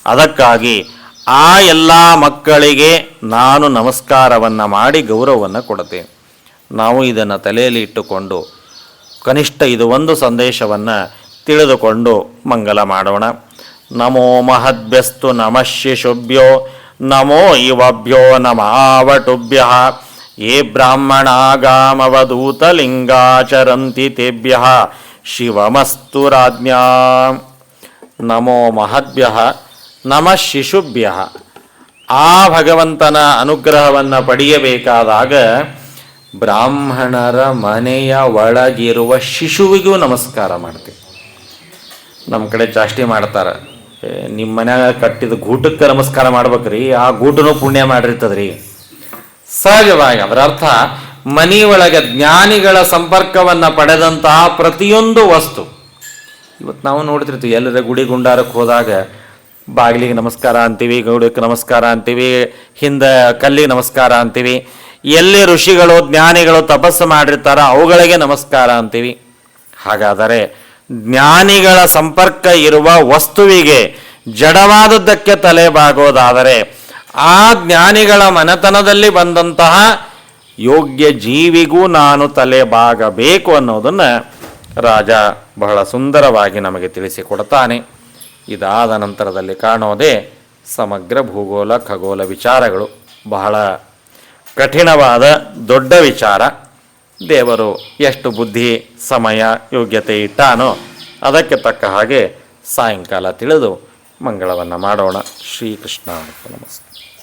ಅದಕ್ಕಾಗಿ ಆ ಎಲ್ಲ ಮಕ್ಕಳಿಗೆ ನಾನು ನಮಸ್ಕಾರವನ್ನು ಮಾಡಿ ಗೌರವವನ್ನು ಕೊಡುತ್ತೇನೆ. ನಾವು ಇದನ್ನು ತಲೆಯಲ್ಲಿ ಇಟ್ಟುಕೊಂಡು ಕನಿಷ್ಠ ಇದು ಒಂದು ಸಂದೇಶವನ್ನು ತಿಳಿದುಕೊಂಡು ಮಂಗಲ ಮಾಡೋಣ. ನಮೋ ಮಹದ್ಭ್ಯಸ್ತು ನಮಃ ಶಿಶುಭ್ಯೋ ನಮೋ ಯುವಭ್ಯೋ ನಮಾವಟುಭ್ಯ ಯೇ ಬ್ರಾಹ್ಮಣಾಗಾಮವಧೂತಲಿಂಗಾಚರಂತಿ ತೇಭ್ಯ ಶಿವಮಸ್ತು ರಾಜ್ಞಾ. ನಮೋ ಮಹದ್ಭ್ಯ ನಮಃ ಶಿಶುಭ್ಯ. ಆ ಭಗವಂತನ ಅನುಗ್ರಹವನ್ನು ಪಡೆಯಬೇಕಾದಾಗ ಬ್ರಾಹ್ಮಣರ ಮನೆಯ ಒಳಗಿರುವ ಶಿಶುವಿಗೂ ನಮಸ್ಕಾರ ಮಾಡ್ತೀವಿ. ನಮ್ಮ ಕಡೆ ಚಾಷ್ಟಿ ಮಾಡ್ತಾರೆ, ನಿಮ್ಮ ಮನ್ಯಾಗ ಕಟ್ಟಿದ ಗೂಟಕ್ಕೆ ನಮಸ್ಕಾರ ಮಾಡ್ಬೇಕ್ರಿ, ಆ ಗೂಟನೂ ಪುಣ್ಯ ಮಾಡಿರ್ತದ್ರಿ. ಸಹಜವಾಗಿ ಅದರ ಅರ್ಥ ಮನೆಯೊಳಗೆ ಜ್ಞಾನಿಗಳ ಸಂಪರ್ಕವನ್ನು ಪಡೆದಂತಹ ಪ್ರತಿಯೊಂದು ವಸ್ತು. ಇವತ್ತು ನಾವು ನೋಡ್ತಿರ್ತೀವಿ, ಎಲ್ಲರ ಗುಡಿ ಗುಂಡಾರಕ್ಕೆ ಹೋದಾಗ ಬಾಗಿಲಿಗೆ ನಮಸ್ಕಾರ ಅಂತೀವಿ, ಗೌಡಕ್ಕೆ ನಮಸ್ಕಾರ ಅಂತೀವಿ, ಹಿಂದೆ ಕಲ್ಲಿಗೆ ನಮಸ್ಕಾರ ಅಂತೀವಿ. ಎಲ್ಲಿ ಋಷಿಗಳು ಜ್ಞಾನಿಗಳು ತಪಸ್ಸು ಮಾಡಿರ್ತಾರ ಅವುಗಳಿಗೆ ನಮಸ್ಕಾರ ಅಂತೀವಿ. ಹಾಗಾದರೆ ಜ್ಞಾನಿಗಳ ಸಂಪರ್ಕ ಇರುವ ವಸ್ತುವಿಗೆ ಜಡವಾದದ್ದಕ್ಕೆ ತಲೆ ಬಾಗೋದಾದರೆ ಆ ಜ್ಞಾನಿಗಳ ಮನೆತನದಲ್ಲಿ ಬಂದಂತಹ ಯೋಗ್ಯ ಜೀವಿಗೂ ನಾನು ತಲೆ ಬಾಗಬೇಕು ಅನ್ನೋದನ್ನು ರಾಜ ಬಹಳ ಸುಂದರವಾಗಿ ನಮಗೆ ತಿಳಿಸಿಕೊಡ್ತಾನೆ. ಇದಾದ ನಂತರದಲ್ಲಿ ಕಾಣೋದೇ ಸಮಗ್ರ ಭೂಗೋಳ ಖಗೋಳ ವಿಚಾರಗಳು. ಬಹಳ ಕಠಿಣವಾದ ದೊಡ್ಡ ವಿಚಾರ. ದೇವರು ಎಷ್ಟು ಬುದ್ಧಿ ಸಮಯ ಯೋಗ್ಯತೆ ಇಟ್ಟಾನೋ ಅದಕ್ಕೆ ತಕ್ಕ ಹಾಗೆ ಸಾಯಂಕಾಲ ತಿಳಿದು ಮಂಗಳವನ್ನು ಮಾಡೋಣ. ಶ್ರೀಕೃಷ್ಣ ನಮಸ್ತೆ.